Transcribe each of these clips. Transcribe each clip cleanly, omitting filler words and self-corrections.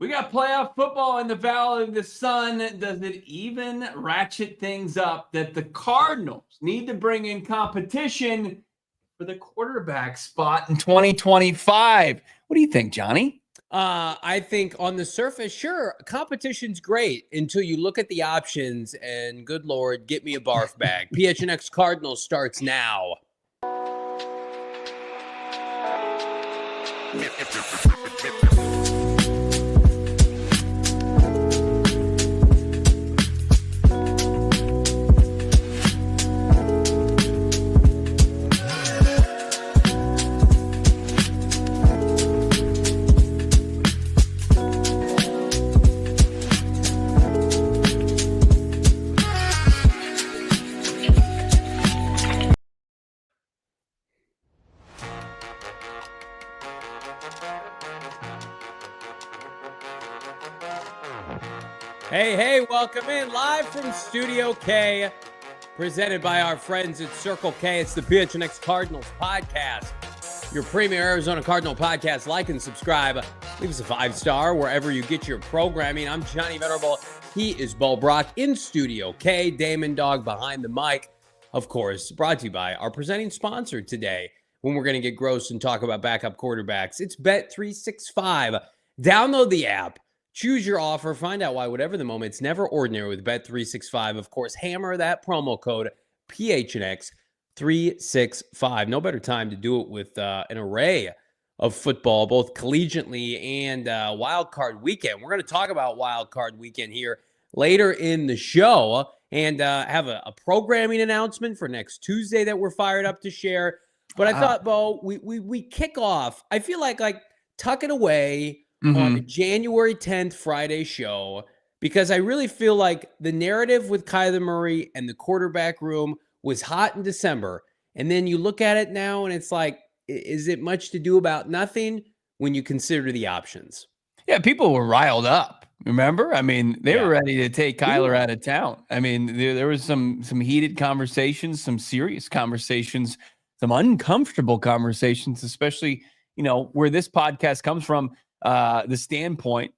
We got playoff football in the Valley of the Sun. Does it even ratchet things up that the Cardinals need to bring in competition for the quarterback spot in 2025? What do you think, Johnny? I think on the surface, sure, competition's great until you look at the options and good Lord, get me a barf bag. PHNX Cardinals starts now. Hey, welcome in live from Studio K, presented by our friends at Circle K. It's the PHNX Cardinals podcast, your premier Arizona Cardinal podcast. Like and subscribe. Leave us a 5-star wherever you get your programming. I'm Johnny Venerable. He is Brack in Studio K. Damon, Dawg behind the mic. Of course, brought to you by our presenting sponsor today. When we're going to get gross and talk about backup quarterbacks, it's Bet365. Download the app. Choose your offer. Find out why, whatever the moment, it's never ordinary with Bet365. Of course, hammer that promo code PHNX365. No better time to do it with an array of football, both collegiately and Wildcard weekend. We're going to talk about Wildcard weekend here later in the show and have a programming announcement for next Tuesday that we're fired up to share. But I thought, Bo, we kick off. I feel like tuck it away on the January 10th Friday show, because I really feel like the narrative with Kyler Murray and the quarterback room was hot in December. And then you look at it now and it's like, is it much to do about nothing when you consider the options? Yeah, people were riled up. Remember? I mean, they were ready to take Kyler out of town. I mean, there was some heated conversations, some serious conversations, some uncomfortable conversations, especially, where this podcast comes from. The standpoint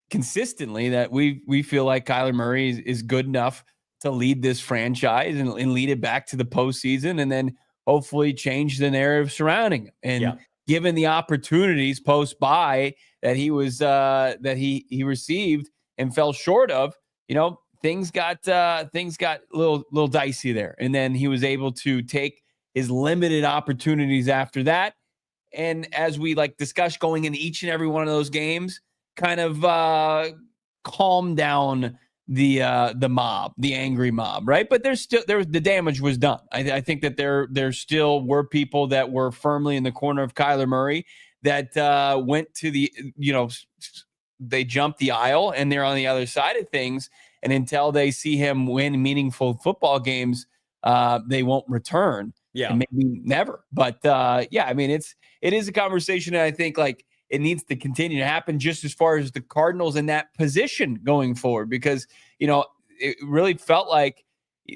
consistently that we feel like Kyler Murray is good enough to lead this franchise and lead it back to the postseason, and then hopefully change the narrative surrounding him. And given the opportunities post-bye that he was that he received and fell short of, things got a little dicey there. And then he was able to take his limited opportunities after that. And as we discuss going into each and every one of those games, kind of calm down the mob, the angry mob, right? But the damage was done. I think that there still were people that were firmly in the corner of Kyler Murray that went to they jumped the aisle and they're on the other side of things. And until they see him win meaningful football games, they won't return. Yeah, and maybe never. But I mean, it is a conversation that I think it needs to continue to happen just as far as the Cardinals in that position going forward, because it really felt like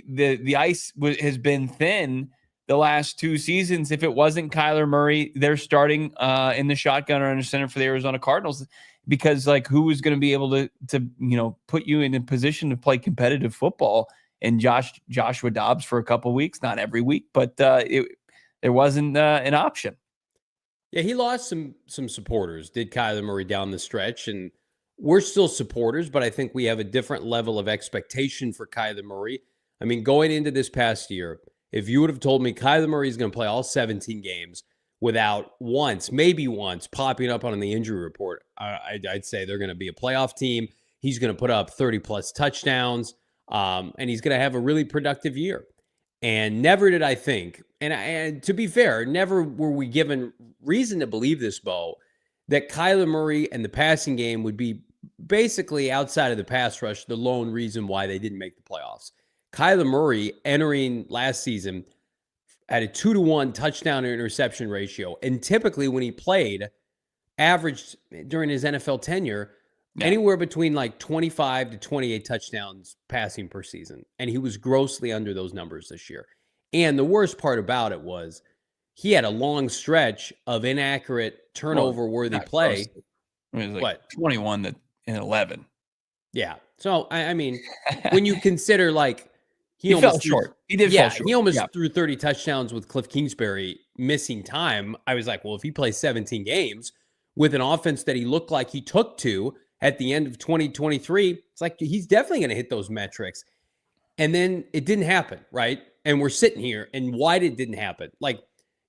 the ice has been thin the last two seasons. If it wasn't Kyler Murray, they're starting in the shotgun or under center for the Arizona Cardinals, because who was going to be able to put you in a position to play competitive football? And Joshua Dobbs for a couple of weeks, not every week, but there wasn't an option. Yeah, he lost some supporters, did Kyler Murray down the stretch, and we're still supporters, but I think we have a different level of expectation for Kyler Murray. I mean, going into this past year, if you would have told me Kyler Murray is going to play all 17 games without maybe once popping up on the injury report, I'd say they're going to be a playoff team. He's going to put up 30-plus touchdowns. And he's going to have a really productive year. And never did I think, and to be fair, never were we given reason to believe this, Bo, that Kyler Murray and the passing game would be basically outside of the pass rush the lone reason why they didn't make the playoffs. Kyler Murray entering last season had a 2-to-1 touchdown to interception ratio. And typically when he played, averaged during his NFL tenure, anywhere between 25 to 28 touchdowns passing per season. And he was grossly under those numbers this year. And the worst part about it was he had a long stretch of inaccurate turnover-worthy play. It was 21 to 11. Yeah. So, I mean, when you consider like he fell short. He did fall short. He almost threw 30 touchdowns with Cliff Kingsbury missing time. I was like, well, if he plays 17 games with an offense that he looked like he took to at the end of 2023, it's like he's definitely going to hit those metrics. And then it didn't happen, right? And we're sitting here, and why did it didn't happen? Like,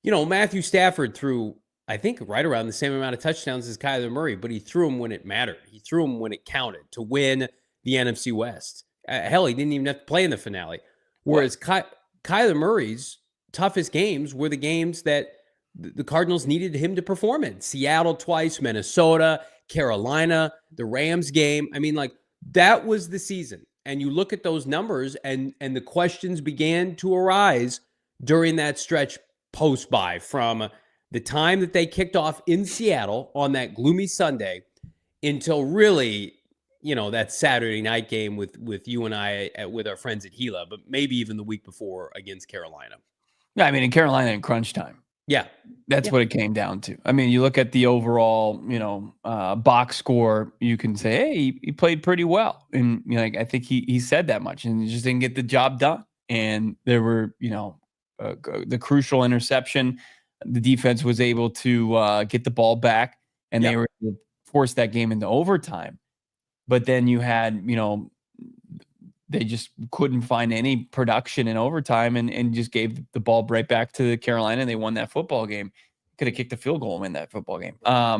Matthew Stafford threw, I think, right around the same amount of touchdowns as Kyler Murray, but he threw them when it mattered. He threw them when it counted to win the NFC West. Hell, he didn't even have to play in the finale. Whereas Kyler Murray's toughest games were the games that the Cardinals needed him to perform in. Seattle twice, Minnesota, Carolina, the Rams game. I mean, like, that was the season. And you look at those numbers, and the questions began to arise during that stretch post-bye, from the time that they kicked off in Seattle on that gloomy Sunday until really, that Saturday night game with you and I with our friends at Gila, but maybe even the week before against Carolina. Yeah, I mean, in Carolina in crunch time. Yeah. That's what it came down to. I mean, you look at the overall, box score, you can say, hey, he played pretty well. And, I think he said that much, and he just didn't get the job done. And there were, the crucial interception. The defense was able to get the ball back, and they were able to force that game into overtime. But then you had, they just couldn't find any production in overtime, and just gave the ball right back to Carolina, and they won that football game. Could have kicked a field goal and win that football game. I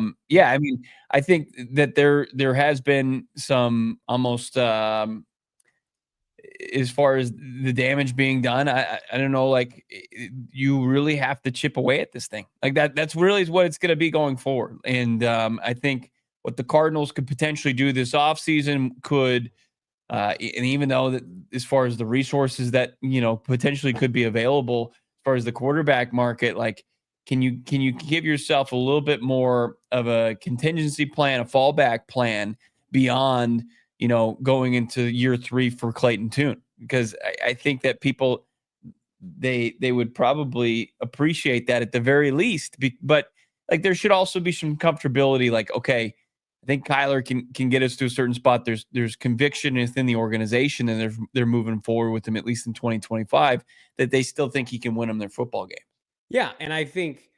mean, I think that there has been some almost as far as the damage being done, I don't know, like, you really have to chip away at this thing. Like that's really what it's going to be going forward. And I think what the Cardinals could potentially do this offseason could, and even though that as far as the resources that, potentially could be available as far as the quarterback market, like, can you give yourself a little bit more of a contingency plan, a fallback plan beyond, going into year 3 for Clayton Tune? Because I think that people, they would probably appreciate that at the very least. But like, there should also be some comfortability. Like, okay, I think Kyler can get us to a certain spot. There's conviction within the organization, and they're moving forward with him, at least in 2025, that they still think he can win them their football game. Yeah, and I think,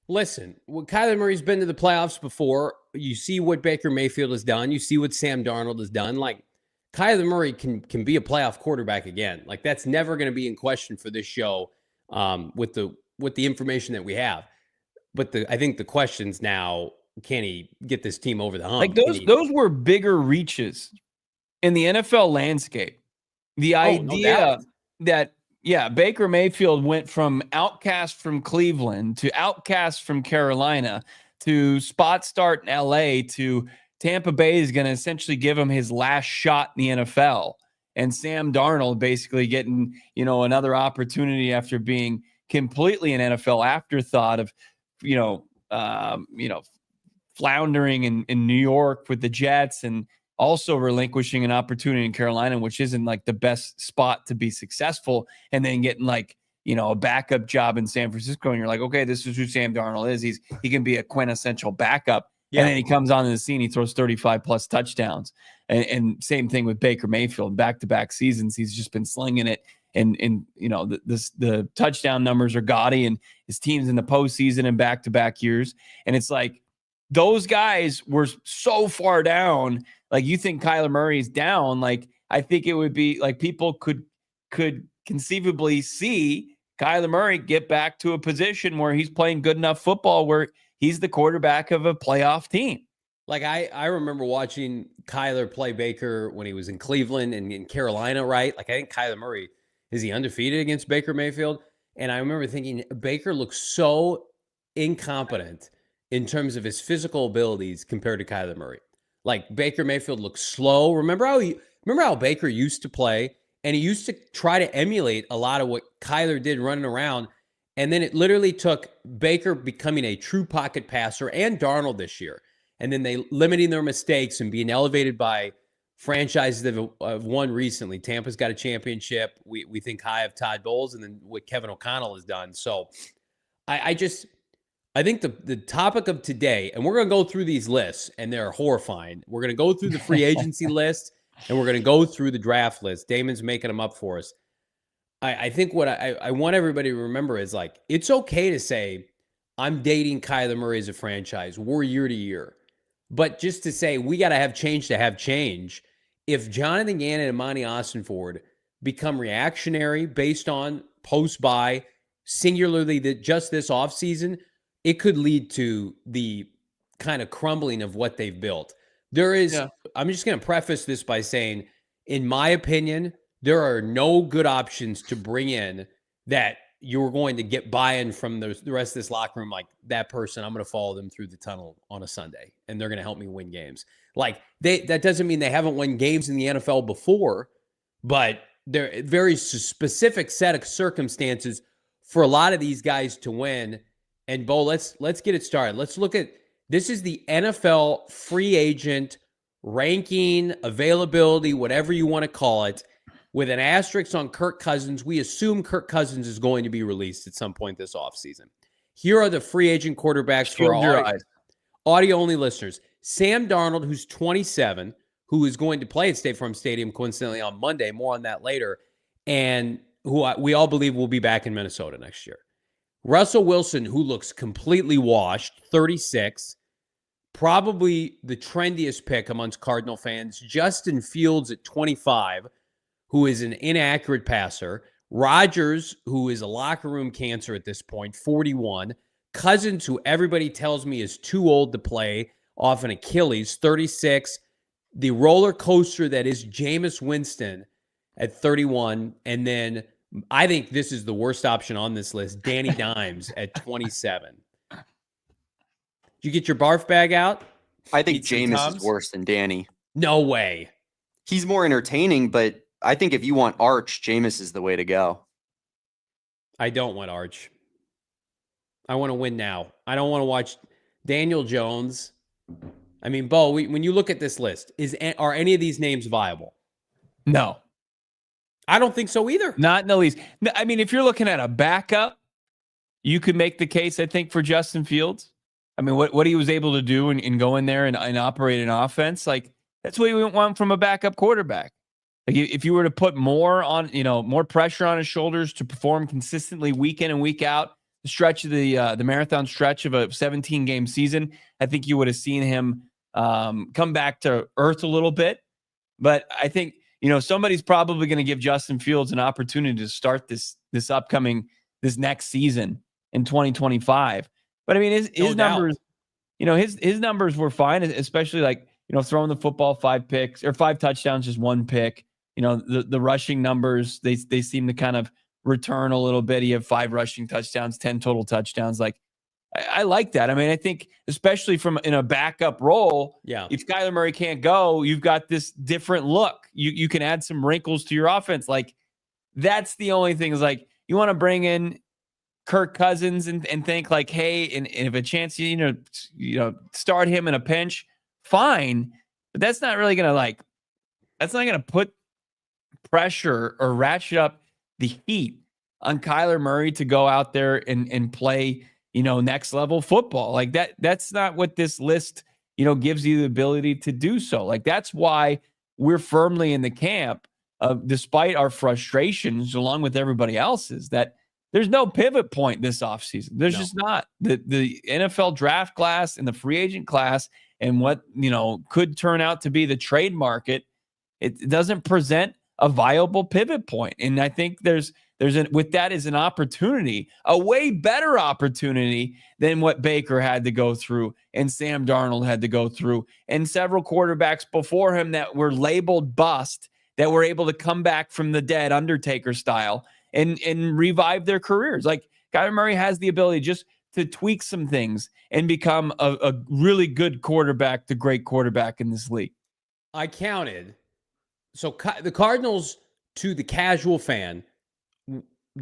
listen, Kyler Murray's been to the playoffs before. You see what Baker Mayfield has done. You see what Sam Darnold has done. Like, Kyler Murray can be a playoff quarterback again. Like, that's never going to be in question for this show, with the information that we have. But I think the questions now, can he get this team over the hump? Like, those were bigger reaches in the NFL landscape. The idea that, Baker Mayfield went from outcast from Cleveland to outcast from Carolina to spot start in LA to Tampa Bay is going to essentially give him his last shot in the NFL. And Sam Darnold basically getting, another opportunity after being completely an NFL afterthought of, floundering in New York with the Jets, and also relinquishing an opportunity in Carolina, which isn't like the best spot to be successful, and then getting like, a backup job in San Francisco. And you're like, okay, this is who Sam Darnold is. He can be a quintessential backup. Yeah. And then he comes onto the scene, he throws 35 plus touchdowns. And same thing with Baker Mayfield, back-to-back seasons. He's just been slinging it. And the touchdown numbers are gaudy, and his team's in the postseason in back-to-back years. And it's like, those guys were so far down. Like, you think Kyler Murray is down. Like, I think it would be like, people could conceivably see Kyler Murray get back to a position where he's playing good enough football where he's the quarterback of a playoff team. Like, I remember watching Kyler play Baker when he was in Cleveland and in Carolina, right? Like, I think Kyler Murray, is he undefeated against Baker Mayfield? And I remember thinking, Baker looks so incompetent in terms of his physical abilities compared to Kyler Murray. Like, Baker Mayfield looks slow. Remember how Baker used to play, and he used to try to emulate a lot of what Kyler did running around. And then it literally took Baker becoming a true pocket passer, and Darnold this year, and then they limiting their mistakes and being elevated by franchises that have won recently. Tampa's got a championship. We think high of Todd Bowles, and then what Kevin O'Connell has done. So I I think the topic of today, and we're going to go through these lists, and they're horrifying. We're going to go through the free agency list, and we're going to go through the draft list. Damon's making them up for us. I think what I want everybody to remember is, like, it's okay to say, I'm dating Kyler Murray as a franchise. We're year to year. But just to say we got to have change, if Jonathan Gannon and Monti Ossenfort become reactionary based on post-buy, singularly just this offseason, it could lead to the kind of crumbling of what they've built. I'm just going to preface this by saying, in my opinion, there are no good options to bring in that you're going to get buy-in from the rest of this locker room. Like, that person, I'm going to follow them through the tunnel on a Sunday, and they're going to help me win games. Like, that doesn't mean they haven't won games in the NFL before, but they're a very specific set of circumstances for a lot of these guys to win. And Bo, let's get it started. Let's look at, this is the NFL free agent ranking, availability, whatever you want to call it, with an asterisk on Kirk Cousins. We assume Kirk Cousins is going to be released at some point this offseason. Here are the free agent quarterbacks for our audio-only listeners. Sam Darnold, who's 27, who is going to play at State Farm Stadium, coincidentally, on Monday. More on that later. And who we all believe will be back in Minnesota next year. Russell Wilson, who looks completely washed, 36. Probably the trendiest pick amongst Cardinal fans. Justin Fields at 25. Who is an inaccurate passer. Rodgers, who is a locker room cancer at this point, 41. Cousins, who everybody tells me is too old to play off an Achilles, 36. The roller coaster that is Jameis Winston at 31. And then I think this is the worst option on this list, Danny Dimes at 27. Did you get your barf bag out? I think Jameis is worse than Danny. No way. He's more entertaining, but I think if you want Arch, Jameis is the way to go. I don't want Arch. I want to win now. I don't want to watch Daniel Jones. I mean, Bo, when you look at this list, are any of these names viable? No. I don't think so either. Not in the least. I mean, if you're looking at a backup, you could make the case, I think, for Justin Fields. I mean, what he was able to do and go in there and operate an offense, like, that's what you want from a backup quarterback. Like, if you were to put more on, more pressure on his shoulders to perform consistently week in and week out, the stretch of the marathon stretch of a 17-game season, I think you would have seen him come back to earth a little bit. But I think, somebody's probably going to give Justin Fields an opportunity to start this next season in 2025. But I mean, his numbers, his numbers were fine, especially like, throwing the football 5 picks or 5 touchdowns, just 1 pick. The rushing numbers, they seem to kind of return a little bit. He had 5 rushing touchdowns, 10 total touchdowns. Like, I like that. I mean, I think especially in a backup role, if Kyler Murray can't go, you've got this different look. You can add some wrinkles to your offense. Like, that's the only thing is, like, you want to bring in Kirk Cousins and think like, hey, and if a chance, start him in a pinch, fine. But that's not really going to that's not going to put pressure or ratchet up the heat on Kyler Murray to go out there and play, next level football. Like, that's not what this list, gives you the ability to do so. Like, that's why we're firmly in the camp of, despite our frustrations along with everybody else's, that there's no pivot point this offseason. There's just not. The NFL draft class and the free agent class and what, could turn out to be the trade market, it doesn't present a viable pivot point. And I think with that is an opportunity, a way better opportunity than what Baker had to go through and Sam Darnold had to go through and several quarterbacks before him that were labeled bust, that were able to come back from the dead, Undertaker style, and revive their careers. Like, Kyler Murray has the ability just to tweak some things and become a really good quarterback, the great quarterback in this league. I counted. So the Cardinals, to the casual fan,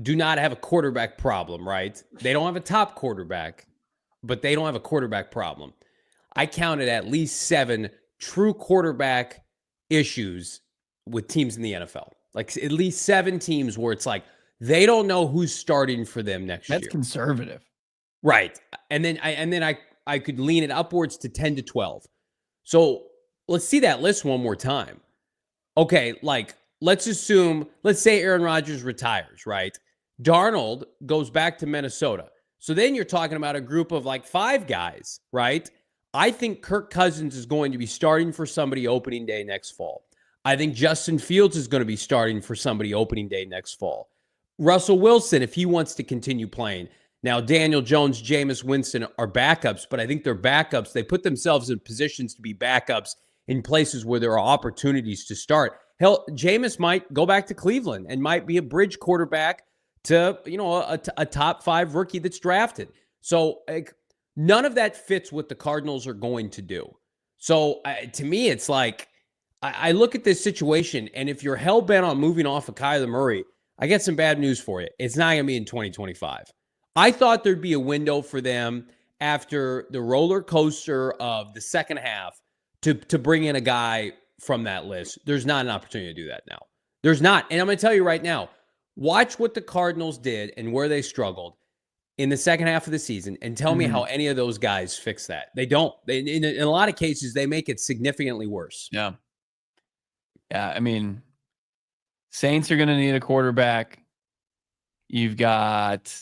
do not have a quarterback problem, right? They don't have a top quarterback, but they don't have a quarterback problem. I counted at least 7 true quarterback issues with teams in the NFL. Like, at least 7 teams where it's like, they don't know who's starting for them next year. That's conservative. Right. And then I could lean it upwards to 10 to 12. So let's see that list one more time. Okay, like let's say Aaron Rodgers retires, right? Darnold goes back to Minnesota. So then you're talking about a group of like 5 guys, right? I think Kirk Cousins is going to be starting for somebody opening day next fall. I think Justin Fields is going to be starting for somebody opening day next fall. Russell Wilson, if he wants to continue playing. Now, Daniel Jones, Jameis Winston are backups, but I think they're backups. They put themselves in positions to be backups in places where there are opportunities to start. Hell, Jameis might go back to Cleveland and might be a bridge quarterback to, a top 5 rookie that's drafted. So none of that fits what the Cardinals are going to do. So to me, it's like, I look at this situation, and if you're hell-bent on moving off of Kyler Murray, I get some bad news for you. It's not going to be in 2025. I thought there'd be a window for them after the roller coaster of the second half to bring in a guy from that list. There's not an opportunity to do that now. There's not. And I'm going to tell you right now, watch what the Cardinals did and where they struggled in the second half of the season and tell me how any of those guys fix that. They don't. In a lot of cases, they make it significantly worse. Yeah. Yeah, I mean, Saints are going to need a quarterback. You've got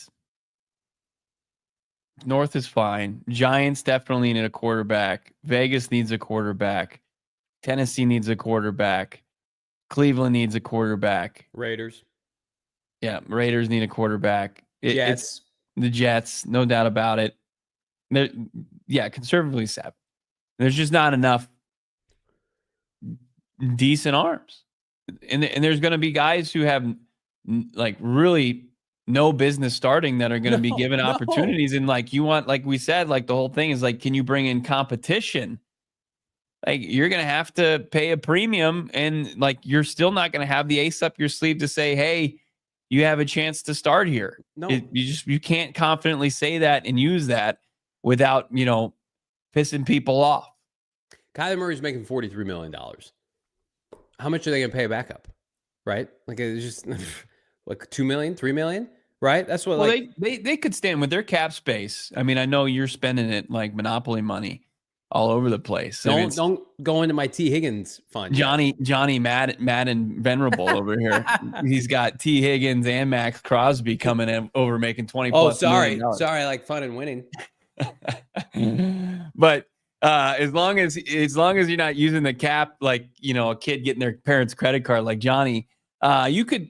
North is fine. Giants definitely need a quarterback. Vegas needs a quarterback. Tennessee needs a quarterback. Cleveland needs a quarterback. Raiders. Yeah, Raiders need a quarterback. Jets. It's the Jets, no doubt about it. Conservatively 7. There's just not enough decent arms. And there's going to be guys who have like really no business starting that are going to be given opportunities. And like you want, like we said, like the whole thing is like, can you bring in competition? Like you're going to have to pay a premium, and like you're still not going to have the ace up your sleeve to say, hey, you have a chance to start here. No, you can't confidently say that and use that without, pissing people off. Kyler Murray's making $43 million. How much are they going to pay a backup? Right? Like it's just like $2 million, $3 million, right? That's what. Well, they could stand with their cap space. I mean, I know you're spending it like monopoly money all over the place. Don't go into my T. Higgins fund. Johnny Madden Venerable over here. He's got T. Higgins and Maxx Crosby coming in over making 20 plus. Sorry, I like fun and winning. But as long as you're not using the cap like a kid getting their parents' credit card like Johnny, you could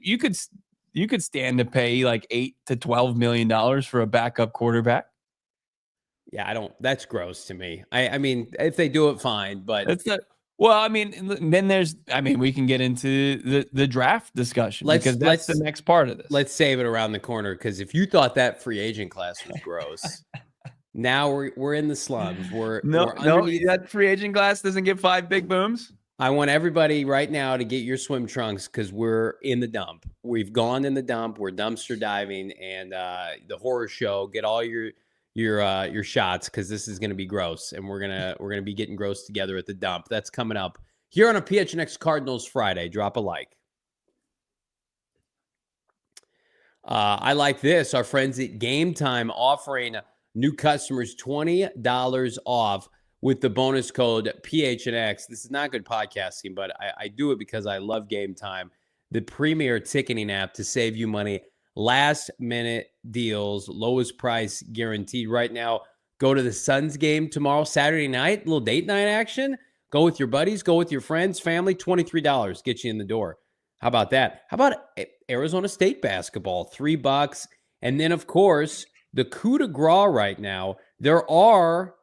stand to pay like $8 to $12 million for a backup quarterback. Yeah, that's gross to me. I mean, if they do it, fine, but that's not. Well, I mean, then we can get into the draft discussion because that's the next part of this. Let's save it around the corner, because if you thought that free agent class was gross, now we're in the slums. We're that free agent class doesn't get 5 big booms. I want everybody right now to get your swim trunks, because we're in the dump. We've gone in the dump. We're dumpster diving, and the horror show. Get all your shots, because this is going to be gross, and we're gonna be getting gross together at the dump. That's coming up here on a PHNX Cardinals Friday. Drop a like. I like this. Our friends at Game Time offering new customers $20 off with the bonus code PHNX. This is not good podcasting, but I do it because I love Game Time, the premier ticketing app to save you money. Last minute deals, lowest price guaranteed. Right now, go to the Suns game tomorrow, Saturday night, little date night action. Go with your buddies, go with your friends, family. $23 get you in the door. How about that? How about Arizona State basketball? $3. And then, of course, the coup de grace right now. There are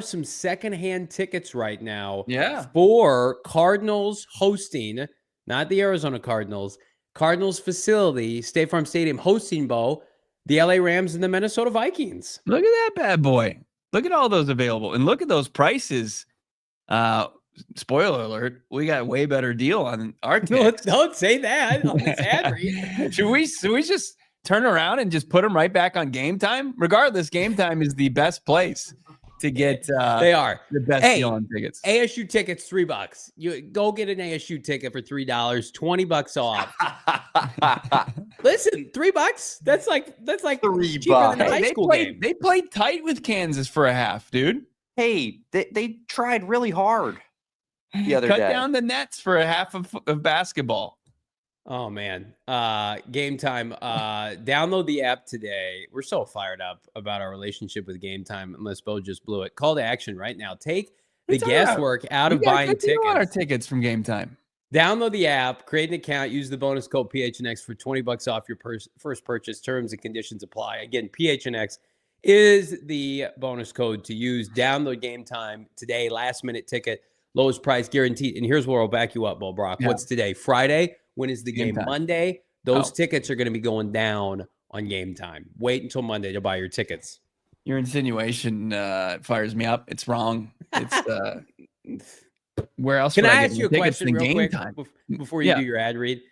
some secondhand tickets right now. Yeah. For Cardinals hosting, not the Arizona Cardinals. Cardinals facility, State Farm Stadium, hosting the LA Rams and the Minnesota Vikings. Look at that bad boy. Look at all those available. And look at those prices. Spoiler alert, we got a way better deal on our tickets. Don't say that on this ad read. Should we just turn around and just put them right back on Game Time? Regardless, Game Time is the best place to get They are the best deal on tickets. ASU tickets $3. You go get an ASU ticket for $3, $20 off. Listen, $3. That's like $3. cheaper than a Hey, high school game. They played tight with Kansas for a half, dude. Hey, they tried really hard the other Cut day. down the nets for a half of basketball. Oh man. Game Time. Download the app today. We're so fired up about our relationship with Game Time, unless Bo just blew it. Call to action right now. Take the guesswork out of buying tickets. Our tickets from Game Time. Download the app, create an account, use the bonus code PHNX for $20 off your first purchase. Terms and conditions apply. Again, PHNX is the bonus code to use. Download Game Time today. Last minute ticket, lowest price guaranteed. And here's where I'll back you up, Bo Brock. Yeah. What's today? Friday. When is the game? Time. Monday. Those tickets are going to be going down on Game Time. Wait until Monday to buy your tickets. Your insinuation fires me up. It's wrong. It's where else? Can would I get ask you a tickets question than real Game quick Time? before you do your ad read?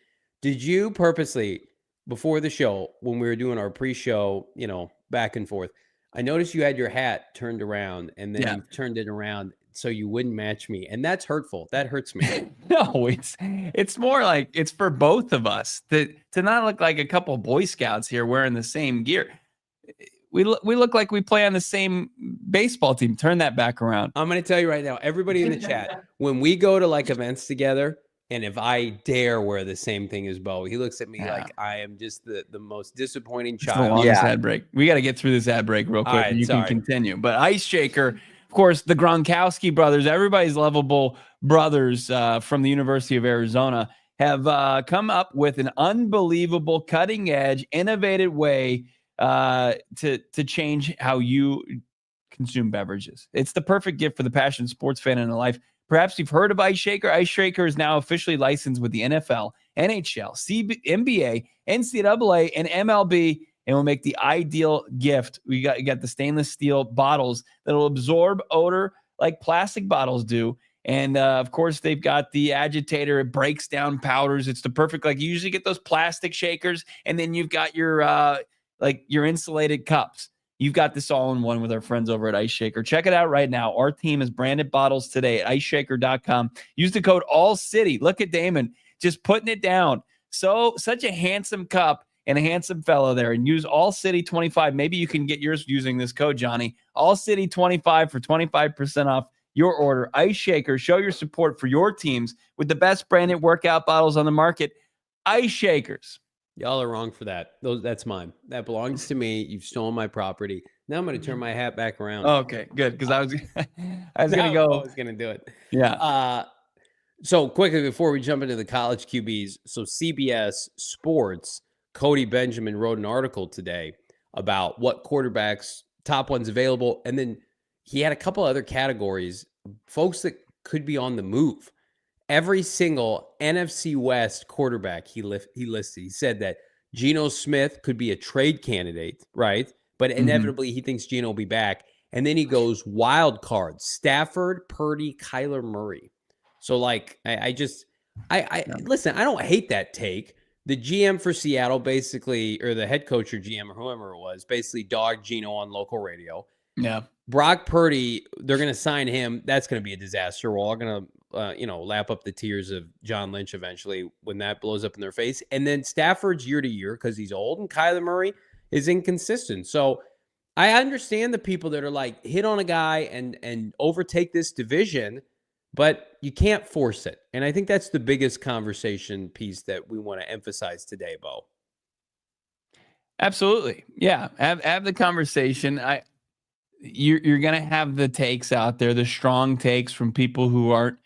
Did you purposely, before the show, when we were doing our pre-show, back and forth, I noticed you had your hat turned around and then you turned it around so you wouldn't match me, and that's hurtful. That hurts me. No, it's more like it's for both of us to not look like a couple of Boy Scouts here wearing the same gear. We look like we play on the same baseball team. Turn that back around. I'm going to tell you right now, everybody in the chat, when we go to like events together, and if I dare wear the same thing as Bo, he looks at me like I am just the most disappointing child. The longest ad break. We got to get through this ad break real quick, and you can continue. But Ice Shaker, of course, the Gronkowski brothers, everybody's lovable brothers from the University of Arizona, have come up with an unbelievable, cutting-edge, innovative way to change how you consume beverages. It's the perfect gift for the passionate sports fan in a life. Perhaps you've heard of Ice Shaker. Ice Shaker is now officially licensed with the NFL, NHL, NBA, NCAA, and MLB, and will make the ideal gift. You got the stainless steel bottles that will absorb odor like plastic bottles do. And of course, they've got the agitator. It breaks down powders. It's the perfect, like you usually get those plastic shakers, and then you've got your your insulated cups. You've got this all in one with our friends over at Ice Shaker. Check it out right now. Our team has branded bottles today at iceshaker.com. Use the code ALLCITY. Look at Damon just putting it down. Such a handsome cup and a handsome fellow there. And use ALLCITY25. Maybe you can get yours using this code, Johnny. ALLCITY25 for 25% off your order. Ice Shaker, show your support for your teams with the best branded workout bottles on the market. Ice Shakers. Y'all are wrong for that. That's mine. That belongs to me. You've stolen my property. Now I'm going to turn my hat back around. Okay, good. Because I was going to go. I was going to do it. Yeah. So quickly before we jump into the college QBs, so CBS Sports, Cody Benjamin wrote an article today about what quarterbacks, top ones available, and then he had a couple other categories, folks that could be on the move. Every single NFC West quarterback he listed. He said that Geno Smith could be a trade candidate, right? But inevitably he thinks Geno will be back. And then he goes wild cards: Stafford, Purdy, Kyler Murray. So like, I listen, I don't hate that take. The GM for Seattle basically, or the head coach or GM or whoever it was, basically dogged Geno on local radio. Yeah. Brock Purdy, they're going to sign him. That's going to be a disaster. We're all going to, lap up the tears of John Lynch eventually when that blows up in their face. And then Stafford's year to year because he's old, and Kyler Murray is inconsistent. So I understand the people that are like, hit on a guy and overtake this division, but you can't force it. And I think that's the biggest conversation piece that we want to emphasize today, Bo. Absolutely. Yeah. Have the conversation. You're going to have the takes out there, the strong takes from people who aren't,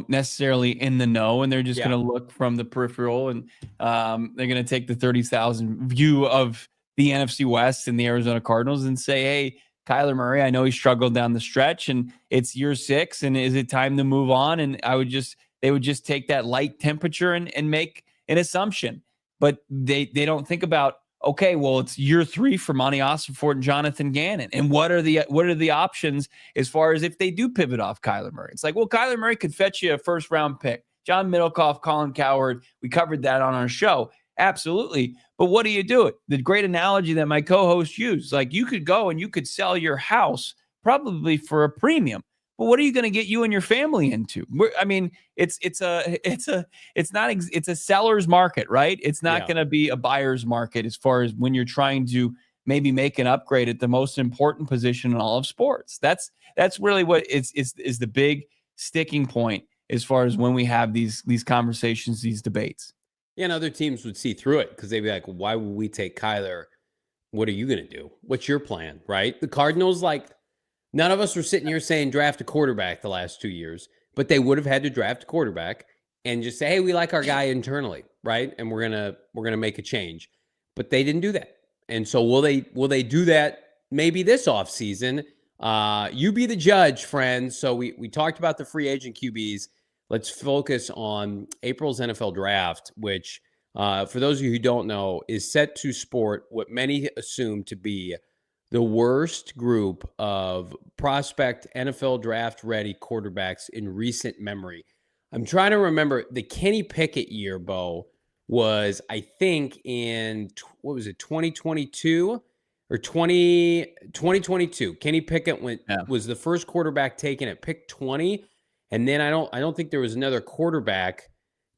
necessarily in the know, and they're just going to look from the peripheral, and they're going to take the 30,000 view of the NFC West and the Arizona Cardinals and say, hey, Kyler Murray, I know he struggled down the stretch and it's year 6, and is it time to move on? And they would just take that light temperature and make an assumption, but they don't think about, okay, well, it's year 3 for Monti Ossenfort and Jonathan Gannon. And what are the options as far as if they do pivot off Kyler Murray? It's like, well, Kyler Murray could fetch you a first-round pick. John Middlecoff, Colin Cowherd, we covered that on our show. Absolutely. But what do you do? The great analogy that my co-host used, like you could go and you could sell your house probably for a premium. But what are you going to get you and your family into? I mean, it's a seller's market, right? It's not going to be a buyer's market as far as when you're trying to maybe make an upgrade at the most important position in all of sports. That's really what is the big sticking point as far as when we have these conversations, these debates. Yeah, and other teams would see through it because they'd be like, why would we take Kyler? What are you going to do? What's your plan, right? The Cardinals, like, none of us were sitting here saying draft a quarterback the last 2 years, but they would have had to draft a quarterback and just say, hey, we like our guy internally, right? And we're gonna make a change. But they didn't do that. And so will they do that maybe this offseason? You be the judge, friends. So we talked about the free agent QBs. Let's focus on April's NFL draft, which for those of you who don't know, is set to sport what many assume to be the worst group of prospect NFL draft ready quarterbacks in recent memory. I'm trying to remember the Kenny Pickett year, Bo, was I think in 2022 or 2022. Kenny Pickett was the first quarterback taken at pick 20, and then I don't think there was another quarterback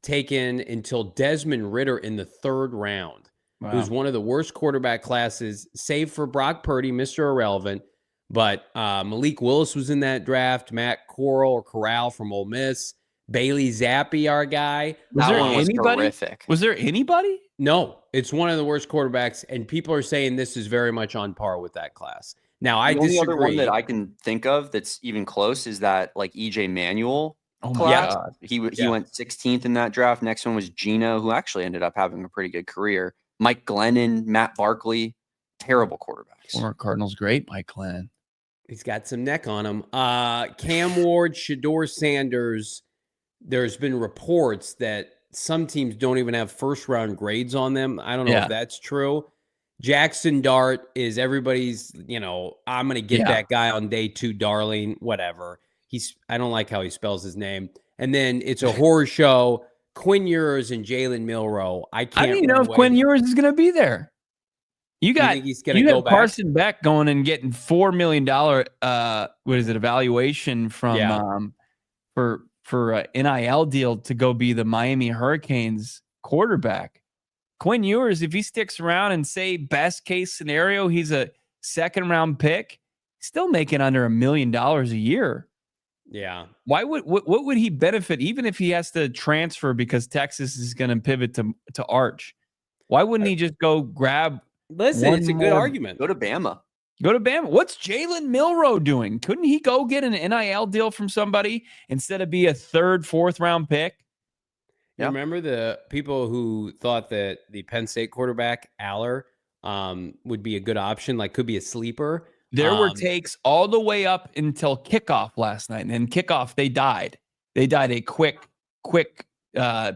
taken until Desmond Ridder in the 3rd round. Wow. It was one of the worst quarterback classes, save for Brock Purdy, Mr. Irrelevant. But Malik Willis was in that draft. Matt Corral from Ole Miss. Bailey Zappi, our guy. Was there anybody? Was there anybody? No, it's one of the worst quarterbacks, and people are saying this is very much on par with that class. Now, I disagree. The only other one that I can think of that's even close is that like EJ Manuel class. He went 16th in that draft. Next one was Gino, who actually ended up having a pretty good career. Mike Glennon, Matt Barkley, terrible quarterbacks. Former Cardinals great, Mike Glennon. He's got some neck on him. Cam Ward, Shedeur Sanders. There's been reports that some teams don't even have first-round grades on them. I don't know if that's true. Jackson Dart is everybody's, I'm going to get that guy on day 2, darling, whatever. I don't like how he spells his name. And then it's a horror show. Quinn Ewers and Jalen Milroe. I don't even know if Quinn Ewers is going to be there. You think he's going to go back? Carson Beck going and getting $4 million. Evaluation from for NIL deal to go be the Miami Hurricanes quarterback. Quinn Ewers, if he sticks around and say best case scenario, he's a 2nd round pick, still making under $1 million a year. Yeah. What would he benefit even if he has to transfer because Texas is going to pivot to Arch? Why wouldn't he just go grab? Listen, it's a good argument. Go to Bama. What's Jalen Milroe doing? Couldn't he go get an NIL deal from somebody instead of be a 3rd, 4th round pick? Yep. Remember the people who thought that the Penn State quarterback, Allar, would be a good option, like could be a sleeper? There were takes all the way up until kickoff last night. And then kickoff, they died. They died a quick,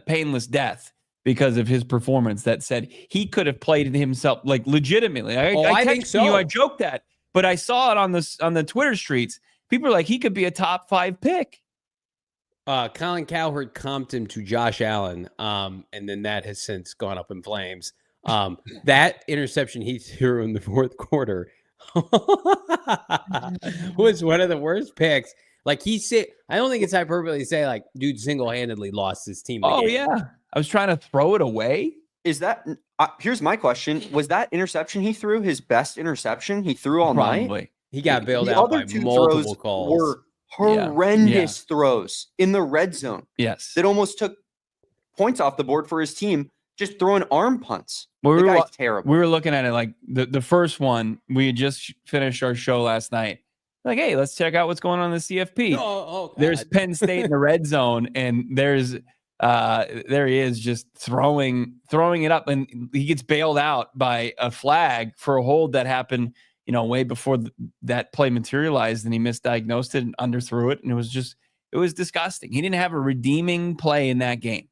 painless death because of his performance that said he could have played it himself, like legitimately. I think so. I joked that, but I saw it on the Twitter streets. People are like, he could be a top 5 pick. Colin Cowherd comped him to Josh Allen, and then that has since gone up in flames. That interception he threw in the 4th quarter was one of the worst picks. Like I don't think it's hyperbole to say like, dude single-handedly lost his team. Oh yeah, I was trying to throw it away. Is that? Here's my question: was that interception he threw his best interception he threw all night? He got bailed out by multiple calls. Were horrendous throws in the red zone. Yes, that almost took points off the board for his team. Just throwing arm punts. Well, the guy's terrible. We were looking at it like the first one. We had just finished our show last night. Like, hey, let's check out what's going on in the CFP. There's Penn State in the red zone, and there he is just throwing it up, and he gets bailed out by a flag for a hold that happened, way before that play materialized, and he misdiagnosed it and underthrew it, and it was disgusting. He didn't have a redeeming play in that game.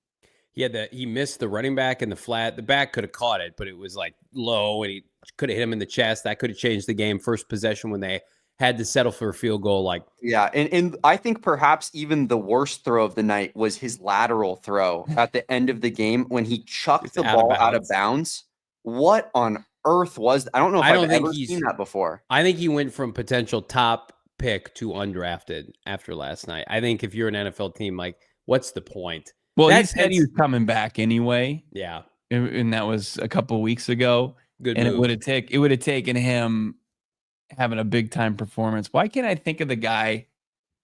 He missed the running back in the flat. The back could have caught it, but it was like low, and he could have hit him in the chest. That could have changed the game. First possession when they had to settle for a field goal. And I think perhaps even the worst throw of the night was his lateral throw at the end of the game when he chucked the ball out of bounds. What on earth was that? I don't know if I've ever seen that before. I think he went from potential top pick to undrafted after last night. I think if you're an NFL team, like, what's the point? Well, he said he was coming back anyway. Yeah. And that was a couple of weeks ago. Good and move. it would have taken him having a big time performance. Why can't I think of the guy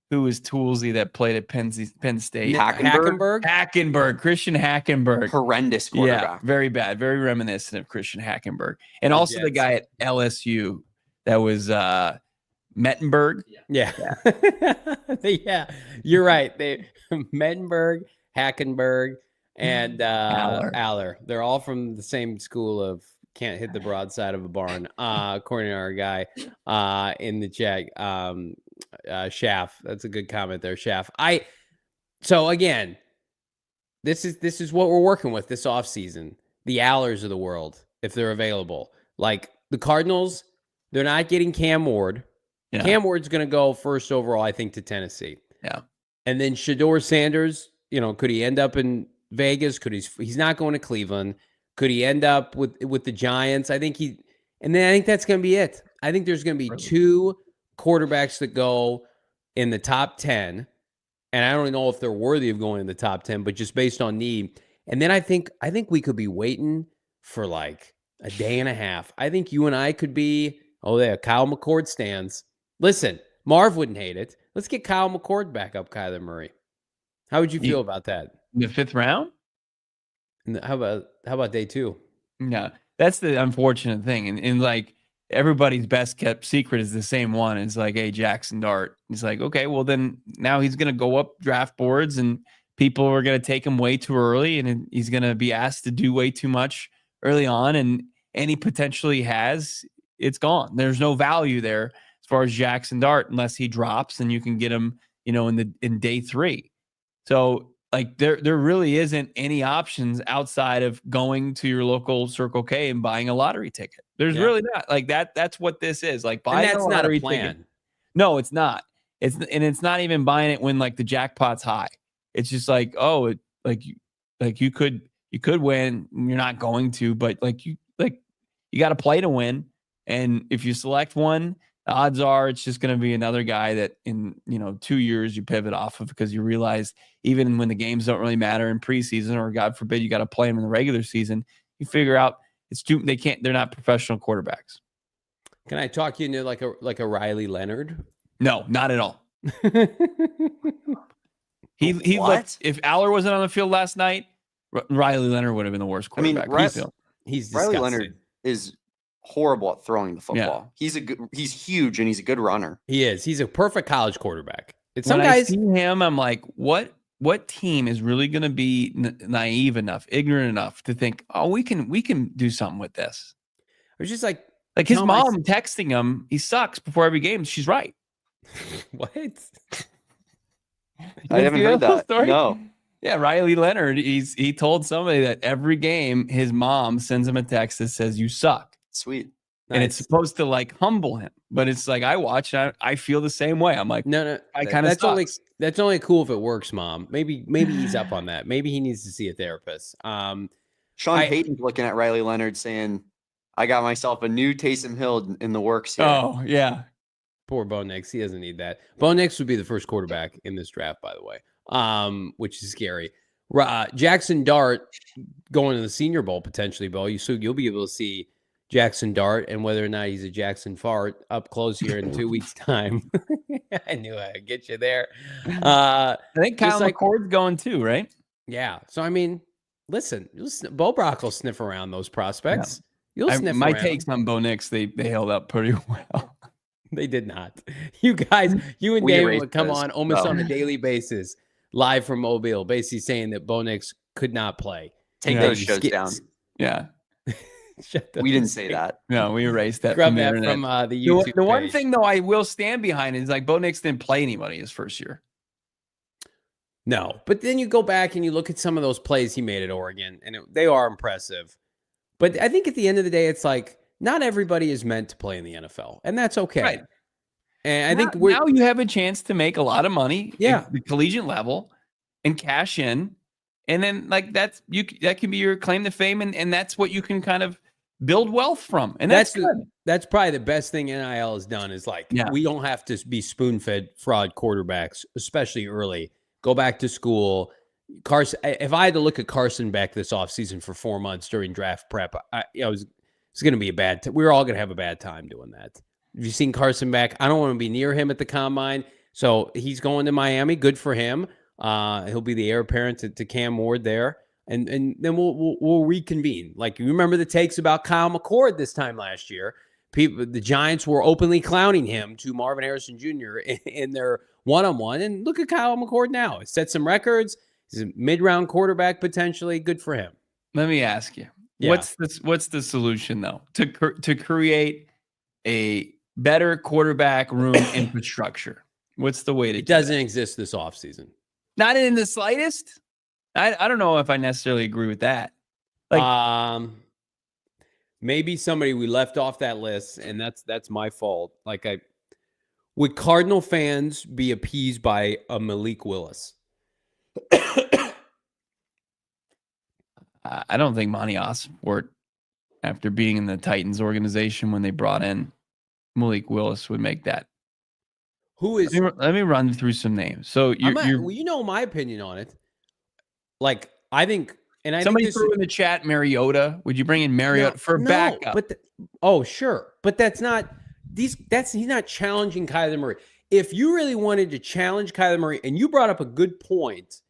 who was toolsy that played at Penn State? Hackenberg, Christian Hackenberg. Horrendous quarterback. Yeah, very bad. Very reminiscent of Christian Hackenberg. And also the guy at LSU that was Mettenberg. Yeah. Yeah, you're right. Mettenberg, Hackenberg, and Allar. They're all from the same school of can't hit the broadside of a barn, according to our guy in the chat. Schaff. That's a good comment there, Schaff. So again, this is what we're working with this offseason. The Allars of the world, if they're available. Like the Cardinals, they're not getting Cam Ward. Yeah. Cam Ward's going to go first overall, I think, to Tennessee. Yeah. And then Shedeur Sanders, could he end up in Vegas? He's not going to Cleveland. Could he end up with the Giants? I think that's going to be it. I think there's going to be two quarterbacks that go in the top 10. And I don't know if they're worthy of going in the top 10, but just based on need. And then I think we could be waiting for like a day and a half. I think you and I could be, Kyle McCord stands. Listen, Marv wouldn't hate it. Let's get Kyle McCord back up, Kyler Murray. How would you feel about that? In the 5th round? How about day 2? Yeah, that's the unfortunate thing. And like everybody's best kept secret is the same one. It's like, hey, Jackson Dart. He's like, okay, well then now he's going to go up draft boards and people are going to take him way too early and he's going to be asked to do way too much early on. And any potential he has, it's gone. There's no value there as far as Jackson Dart unless he drops and you can get him, in day 3. So like there really isn't any options outside of going to your local Circle K and buying a lottery ticket. There's really not like that. That's what this is like buying a lottery ticket. No, it's not. It's not even buying it when like the jackpot's high. It's just like, you could win. You're not going to, but you got to play to win. And if you select one, the odds are it's just going to be another guy that in 2 years you pivot off of because you realize even when the games don't really matter in preseason or God forbid you got to play them in the regular season, you figure out they're not professional quarterbacks. Can I talk you into like a Riley Leonard? No, not at all. He looked, if Allar wasn't on the field last night, Riley Leonard would have been the worst quarterback. He's Riley Leonard is horrible at throwing the football. Yeah. He's huge and he's a good runner. He is. He's a perfect college quarterback. I see him, I'm like, what team is really going to be naive enough, ignorant enough to think, we can do something with this? It was just like his mom texting him, he sucks before every game. She's right. What? I haven't heard that. Story? No. Yeah, Riley Leonard, he told somebody that every game his mom sends him a text that says, you suck. Sweet. And it's supposed to like humble him. But it's like I watch, I feel the same way. I'm like, no. That's only cool if it works, Mom. Maybe he's up on that. Maybe he needs to see a therapist. Sean Payton's looking at Riley Leonard saying, I got myself a new Taysom Hill in the works here. Oh, yeah. Poor Bo Nix. He doesn't need that. Bo Nix would be the first quarterback in this draft, by the way, which is scary. Jackson Dart going to the Senior Bowl potentially, Bo. You'll be able to see Jackson Dart and whether or not he's a Jackson Fart up close here in 2 weeks' time. I knew I'd get you there. I think Kyle McCord's going too, right? Yeah. So, I mean, listen, Bo Brock will sniff around those prospects. Yeah. You'll sniff my around. takes on Bo Nix, they held up pretty well. They did not. You guys, you and Damon would come on almost on a daily basis, live from Mobile, basically saying that Bo Nix could not play. Take those shows down. Yeah. We didn't say that. No, we erased that from the internet. From the YouTube The one thing, though, I will stand behind is like Bo Nix didn't play anybody his first year. No, but then you go back and you look at some of those plays he made at Oregon, and they are impressive. But I think at the end of the day, it's like not everybody is meant to play in the NFL, and that's okay. Right. And I think now you have a chance to make a lot of money at the collegiate level and cash in. And then like that can be your claim to fame. And that's what you can kind of build wealth from. And that's good. That's probably the best thing NIL has done is we don't have to be spoon-fed fraud quarterbacks, especially early. Go back to school. Carson, if I had to look at Carson Beck this offseason for 4 months during draft prep, it's going to be a bad time. We're all going to have a bad time doing that. Have you seen Carson Beck? I don't want to be near him at the combine. So he's going to Miami. Good for him. He'll be the heir apparent to Cam Ward there. And then we'll reconvene. Like, you remember the takes about Kyle McCord this time last year. The Giants were openly clowning him to Marvin Harrison Jr. in their one-on-one. And look at Kyle McCord now. He set some records. He's a mid-round quarterback potentially. Good for him. Let me ask you, what's the solution, though, to create a better quarterback room infrastructure? What's the way to It doesn't exist this offseason. Not in the slightest? I don't know if I necessarily agree with that. Like, maybe somebody we left off that list, and that's my fault. Would Cardinal fans be appeased by a Malik Willis? I don't think Monti Ossenfort, after being in the Titans organization when they brought in Malik Willis, would make that. Who is? Let me run through some names. So you know my opinion on it. I think, and I somebody think threw in the chat Mariota. Would you bring in Mariota for backup? But sure, but that's not he's not challenging Kyler Murray. If you really wanted to challenge Kyler Murray, and you brought up a good point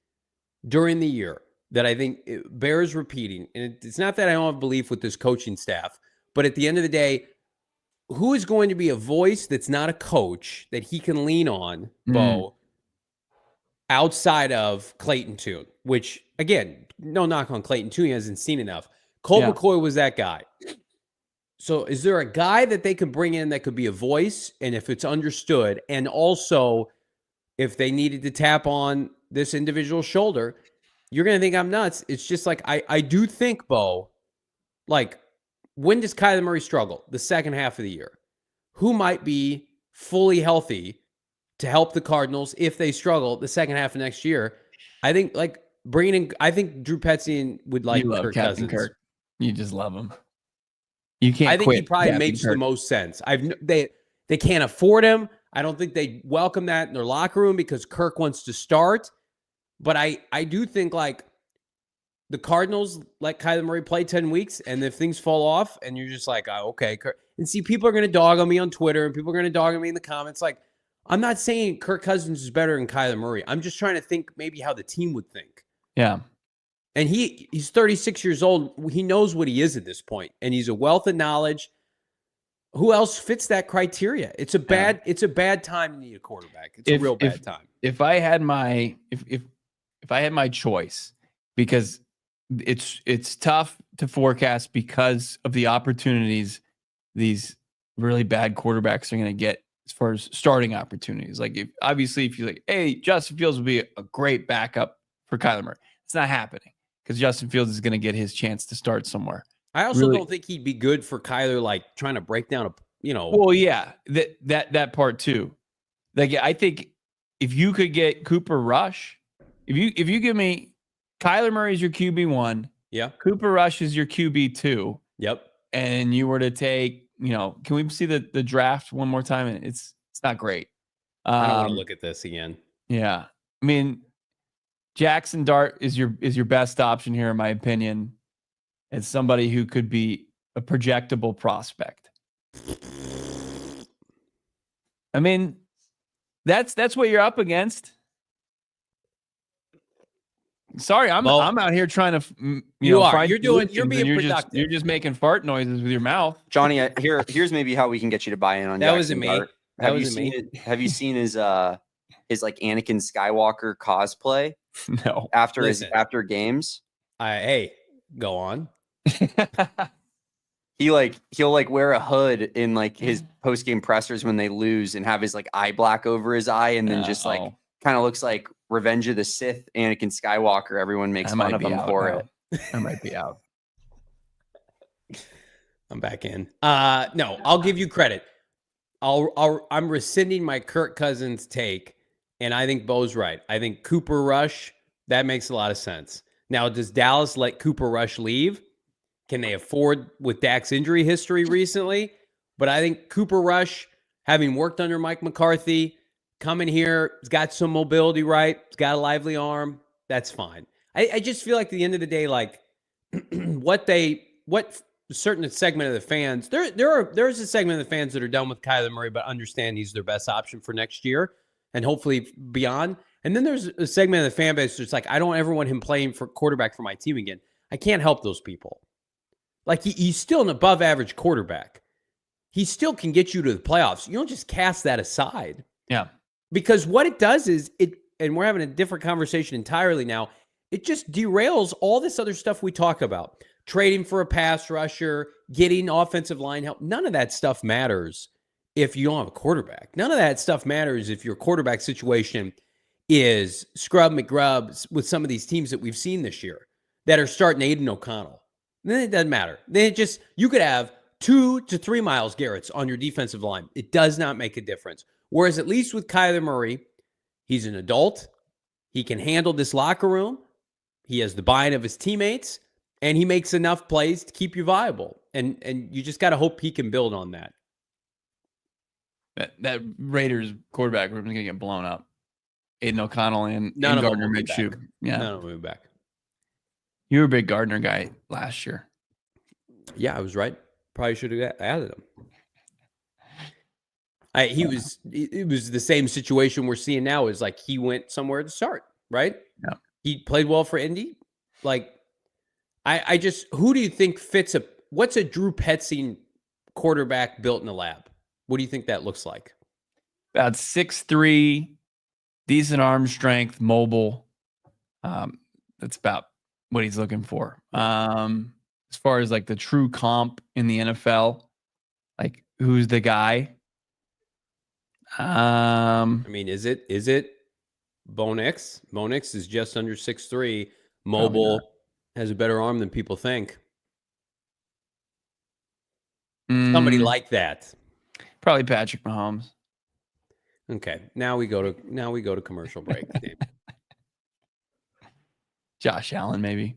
during the year that I think it bears repeating, and it's not that I don't have belief with this coaching staff, but at the end of the day, who is going to be a voice that's not a coach that he can lean on, Bo, outside of Clayton Tune, which, again, no knock on Clayton Tune, he hasn't seen enough. Colt McCoy was that guy. So is there a guy that they could bring in that could be a voice, and if it's understood, and also if they needed to tap on this individual's shoulder, you're going to think I'm nuts. It's just I do think, Bo, when does Kyler Murray struggle? The second half of the year. Who might be fully healthy to help the Cardinals if they struggle the second half of next year? I think bringing in. I think Drew Petzing would like Kirk Cousins. Kirk. You just love him. You can't. I think he probably makes the most sense. They can't afford him. I don't think they welcome that in their locker room because Kirk wants to start. But I do think the Cardinals let Kyler Murray play 10 weeks, and if things fall off, and you're just okay, Kirk. And see, people are going to dog on me on Twitter, and people are going to dog on me in the comments. I'm not saying Kirk Cousins is better than Kyler Murray. I'm just trying to think maybe how the team would think. Yeah. And he's 36 years old. He knows what he is at this point, and he's a wealth of knowledge. Who else fits that criteria? It's a bad time to need a quarterback. It's a real bad time. If I had my if I had my choice, because it's tough to forecast because of the opportunities these really bad quarterbacks are going to get as far as starting opportunities. If you're hey, Justin Fields will be a great backup for Kyler Murray. It's not happening because Justin Fields is going to get his chance to start somewhere. I also don't think he'd be good for Kyler, trying to break down Well, yeah, that part too. I think if you could get Cooper Rush, if you give me Kyler Murray is your QB1, Cooper Rush is your QB2, and you were to take, can we see the draft one more time? It's not great. I don't want to look at this again. Yeah, I mean, Jackson Dart is your best option here, in my opinion. It's somebody who could be a projectable prospect. I mean, that's what you're up against. Sorry, I'm out here trying to you're being productive. You're just making fart noises with your mouth. Johnny, here's maybe how we can get you to buy in on that. Wasn't me. Have you seen his Anakin Skywalker cosplay? No. After games? Hey, go on. He'll wear a hood in his post game pressers when they lose and have his eye black over his eye and then just kind of looks like Revenge of the Sith Anakin Skywalker. Everyone makes fun of him for it. I might be out. I'm back in. No, I'll give you credit. I'm rescinding my Kirk Cousins take, and I think Bo's right. I think Cooper Rush, that makes a lot of sense. Now, does Dallas let Cooper Rush leave? Can they afford with Dak's injury history recently? But I think Cooper Rush, having worked under Mike McCarthy, coming here, he's got some mobility, right? He's got a lively arm. That's fine. I just feel like at the end of the day, like what certain segment of the fans, there's a segment of the fans that are done with Kyler Murray, but understand he's their best option for next year and hopefully beyond. And then there's a segment of the fan base that's like, I don't ever want him playing for quarterback for my team again. I can't help those people. Like he's still an above average quarterback. He still can get you to the playoffs. You don't just cast that aside. Yeah. Because what it does is and we're having a different conversation entirely now. It just derails all this other stuff we talk about. Trading for a pass rusher, getting offensive line help. None of that stuff matters if you don't have a quarterback. None of that stuff matters if your quarterback situation is scrub McGrub with some of these teams that we've seen this year that are starting Aiden O'Connell. Then it doesn't matter. Then you could have 2 to 3 Myles Garretts on your defensive line. It does not make a difference. Whereas at least with Kyler Murray, he's an adult. He can handle this locker room. He has the buy-in of his teammates, and he makes enough plays to keep you viable. And you just got to hope he can build on that. That Raiders quarterback room is going to get blown up. Aiden O'Connell and Gardner Minshew. Yeah. None of them move back. You were a big Gardner guy last year. Yeah, I was right. Probably should have added him. It was the same situation we're seeing now. Is like he went somewhere to start, right? Yeah. He played well for Indy. Like, I just, who do you think fits what's a Drew Petzing quarterback built in a lab? What do you think that looks like? About 6'3", decent arm strength, mobile. That's about what he's looking for. As far as like the true comp in the NFL, like who's the guy? I mean, is it Bo Nix? Bo Nix is just under 6'3", mobile, has a better arm than people think. Somebody like that. Probably Patrick Mahomes. Okay, now we go to commercial break. Josh Allen, maybe.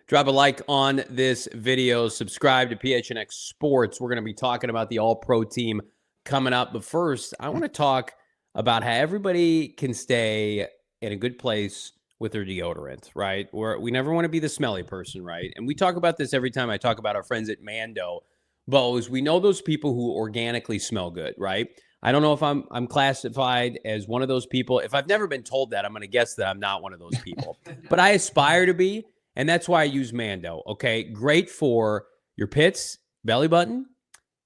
Drop a like on this video. Subscribe to PHNX Sports. We're going to be talking about the All-Pro team coming up. But first, I want to talk about how everybody can stay in a good place with their deodorant, right? We never want to be the smelly person, right? And we talk about this every time I talk about our friends at Mando. Bose, we know those people who organically smell good, right? I don't know if I'm classified as one of those people. If I've never been told that, I'm going to guess that I'm not one of those people. But I aspire to be, and that's why I use Mando, okay? Great for your pits, belly button,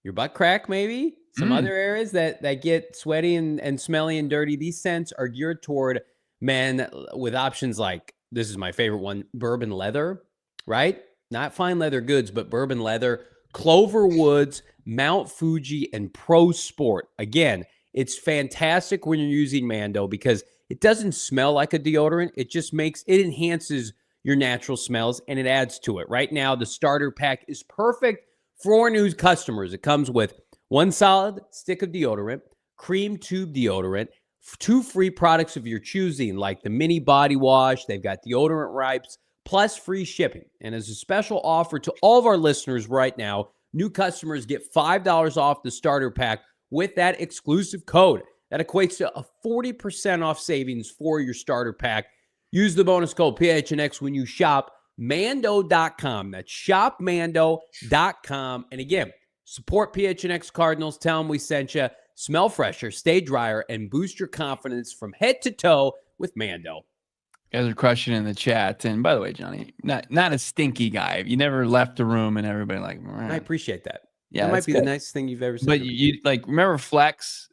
your butt crack maybe, some other areas that get sweaty and smelly and dirty. These scents are geared toward men with options like, this is my favorite one, bourbon leather, right? Not fine leather goods, but bourbon leather, Clover Woods, Mount Fuji, and Pro Sport. Again, it's fantastic when you're using Mando because it doesn't smell like a deodorant. It just enhances your natural smells and it adds to it. Right now, the starter pack is perfect for new customers. It comes with 1 solid stick of deodorant, cream tube deodorant, 2 free products of your choosing, like the mini body wash. They've got deodorant wipes, plus free shipping. And as a special offer to all of our listeners right now, new customers get $5 off the starter pack with that exclusive code. That equates to a 40% off savings for your starter pack. Use the bonus code PHNX when you shop Mando.com. That's shopmando.com. And again, support PHNX Cardinals. Tell them we sent you. Smell fresher, stay drier, and boost your confidence from head to toe with Mando. You guys are crushing in the chat. And by the way, Johnny, not a stinky guy. You never left the room and everybody like, I appreciate that. Yeah, that might be the nicest thing you've ever said. But you like, remember Flex?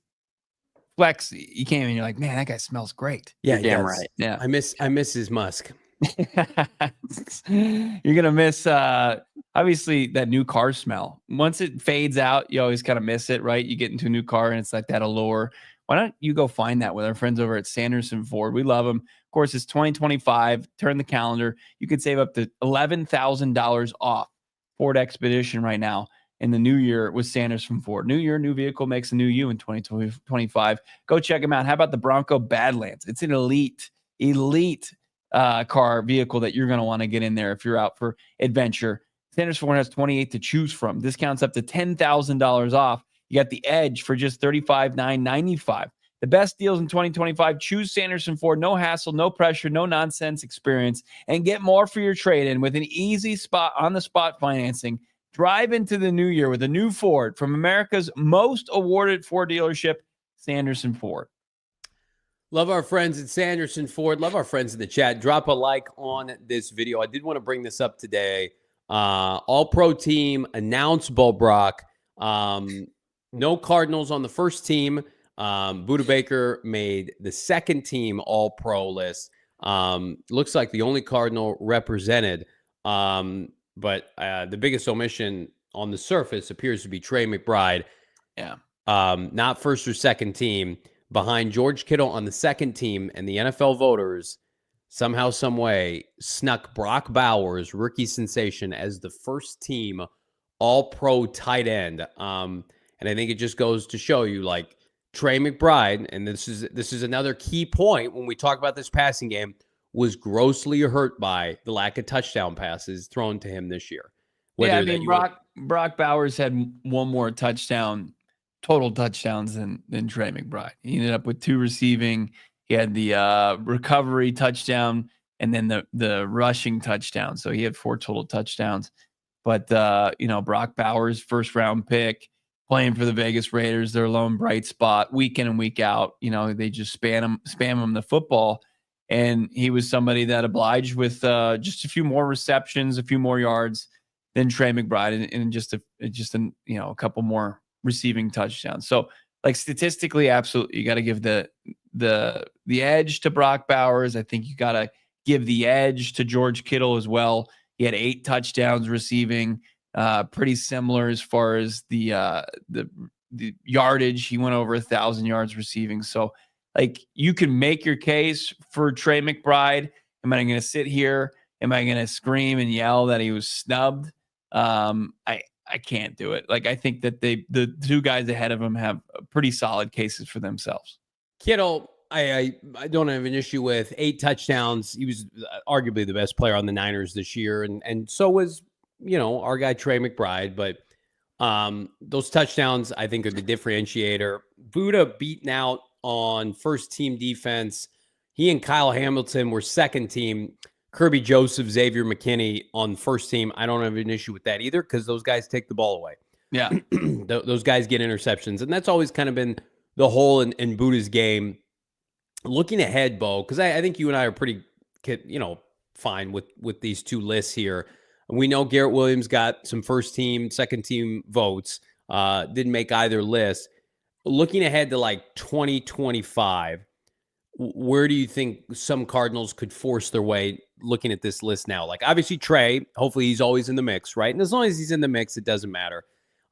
Flex, you came in, you're like, man, that guy smells great. Yeah, damn right. Yeah, I miss his musk. You're gonna miss obviously that new car smell. Once it fades out, you always kind of miss it, right? You get into a new car and it's like that allure. Why don't you go find that with our friends over at Sanderson Ford? We love them. Of course, it's 2025. Turn the calendar. You could save up to $11,000 off Ford Expedition right now in the new year with Sanderson Ford. New year, new vehicle makes a new you in 2025. Go check them out. How about the Bronco Badlands? It's an elite car vehicle that you're going to want to get in there if you're out for adventure. Sanderson Ford has 28 to choose from. Discounts up to $10,000 off. You got the Edge for just $35,995. The best deals in 2025. Choose Sanderson Ford. No hassle, no pressure, no nonsense experience, and get more for your trade-in with an easy spot on-the-spot financing. Drive into the new year with a new Ford from America's most awarded Ford dealership, Sanderson Ford. Love our friends at Sanderson Ford. Love our friends in the chat. Drop a like on this video. I did want to bring this up today. All-Pro team announced Brack. No Cardinals on the first team. Budda Baker made the second team All-Pro list. Looks like the only Cardinal represented. But the biggest omission on the surface appears to be Trey McBride. Yeah. Not first or second team. Behind George Kittle on the second team, and the NFL voters somehow, some way, snuck Brock Bowers, rookie sensation, as the first team All-Pro tight end. And I think it just goes to show you, like, Trey McBride, and this is another key point when we talk about this passing game, was grossly hurt by the lack of touchdown passes thrown to him this year. Brock Bowers had one more touchdown, total touchdowns than Trey McBride. He ended up with 2 receiving. He had the recovery touchdown and then the rushing touchdown. So he had 4 total touchdowns. But Brock Bowers, first round pick, playing for the Vegas Raiders, their lone bright spot, week in and week out. They just spam him the football. And he was somebody that obliged with just a few more receptions, a few more yards than Trey McBride, and just a couple more receiving touchdowns. So, like, statistically, absolutely, you got to give the edge to Brock Bowers. I think you got to give the edge to George Kittle as well. He had 8 touchdowns receiving, pretty similar as far as the yardage. He went over 1,000 yards receiving. So, like, you can make your case for Trey McBride. Am I going to sit here? Am I going to scream and yell that he was snubbed? I can't do it. Like, I think that the 2 guys ahead of him have pretty solid cases for themselves. Kittle, I don't have an issue with 8 touchdowns. He was arguably the best player on the Niners this year, and so was our guy Trey McBride. But those touchdowns, I think, are the differentiator. Budda beaten out on first team defense. He and Kyle Hamilton were second team. Kirby Joseph, Xavier McKinney on first team. I don't have an issue with that either, because those guys take the ball away. Yeah. Those guys get interceptions. And that's always kind of been the hole in Budda's game. Looking ahead, Bo, because I think you and I are pretty, fine with these 2 lists here. We know Garrett Williams got some first team, second team votes. Didn't make either list. Looking ahead to like 2025, where do you think some Cardinals could force their way looking at this list now? Like, obviously Trey, hopefully he's always in the mix, right? And as long as he's in the mix, it doesn't matter.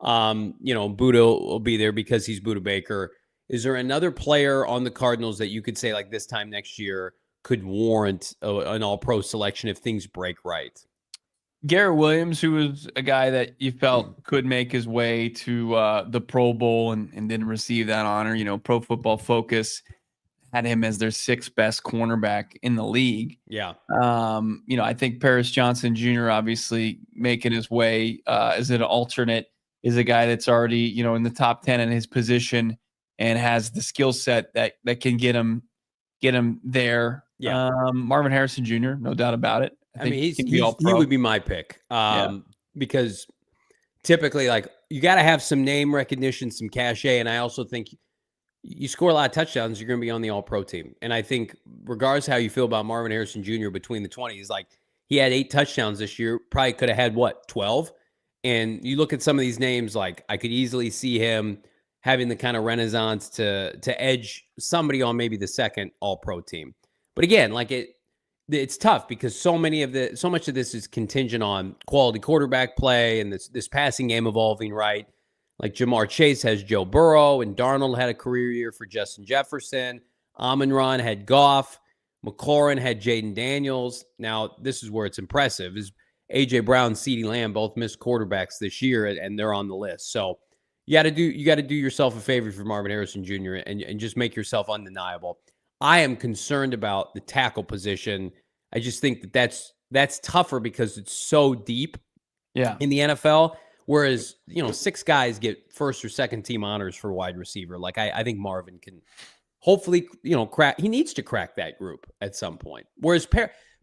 Budda will be there because he's Budda Baker. Is there another player on the Cardinals that you could say, like, this time next year could warrant an All-Pro selection if things break right? Garrett Williams, who was a guy that you felt could make his way to the Pro Bowl and didn't receive that honor. Pro Football Focus had him as their 6th best cornerback in the league. Yeah. I think Paris Johnson Jr. obviously making his way as an alternate is a guy that's already, in the top 10 in his position and has the skill set that can get him there. Yeah. Marvin Harrison Jr., no doubt about it. He would be my pick because typically, like, you got to have some name recognition, some cachet. And I also think you score a lot of touchdowns, you're going to be on the All-Pro team. And I think regardless how you feel about Marvin Harrison Jr. between the 20s, like, he had 8 touchdowns this year, probably could have had 12. And you look at some of these names, like, I could easily see him having the kind of renaissance to edge somebody on maybe the second All-Pro team. But again, like, it's tough because so much of this is contingent on quality quarterback play and this passing game evolving right. Like, Jamar Chase has Joe Burrow, and Darnold had a career year for Justin Jefferson. Amon-Ra had Goff. McLaurin had Jaden Daniels. Now, this is where it's impressive, is A.J. Brown, CeeDee Lamb both missed quarterbacks this year, and they're on the list. So you got to do yourself a favor for Marvin Harrison Jr. and just make yourself undeniable. I am concerned about the tackle position. I just think that's tougher because it's so deep in the NFL. Whereas, 6 guys get first or second team honors for wide receiver. Like I think Marvin can hopefully, crack. He needs to crack that group at some point. Whereas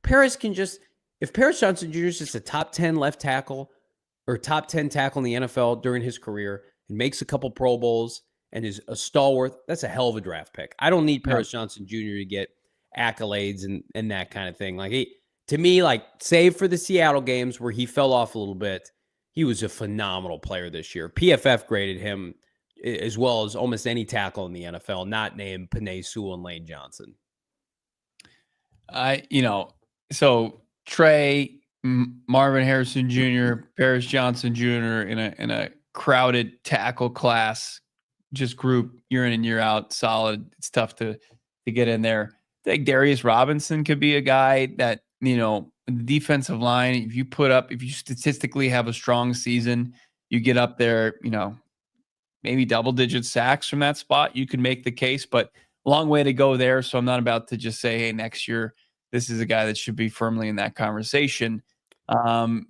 Paris can just, if Paris Johnson Jr. is just a top 10 left tackle or top 10 tackle in the NFL during his career and makes a couple Pro Bowls and is a stalwart, that's a hell of a draft pick. I don't need Paris Johnson Jr. to get accolades and that kind of thing. Like to me, like save for the Seattle games where he fell off a little bit, he was a phenomenal player this year. PFF graded him as well as almost any tackle in the NFL, not named Penei Sewell and Lane Johnson. So Trey, Marvin Harrison Jr., Paris Johnson Jr. in a crowded tackle class, just group year in and year out, solid. It's tough to get in there. I think Darius Robinson could be a guy that, the defensive line, if you statistically have a strong season, you get up there, maybe double-digit sacks from that spot, you could make the case, but long way to go there. So I'm not about to just say, hey, next year, this is a guy that should be firmly in that conversation. That's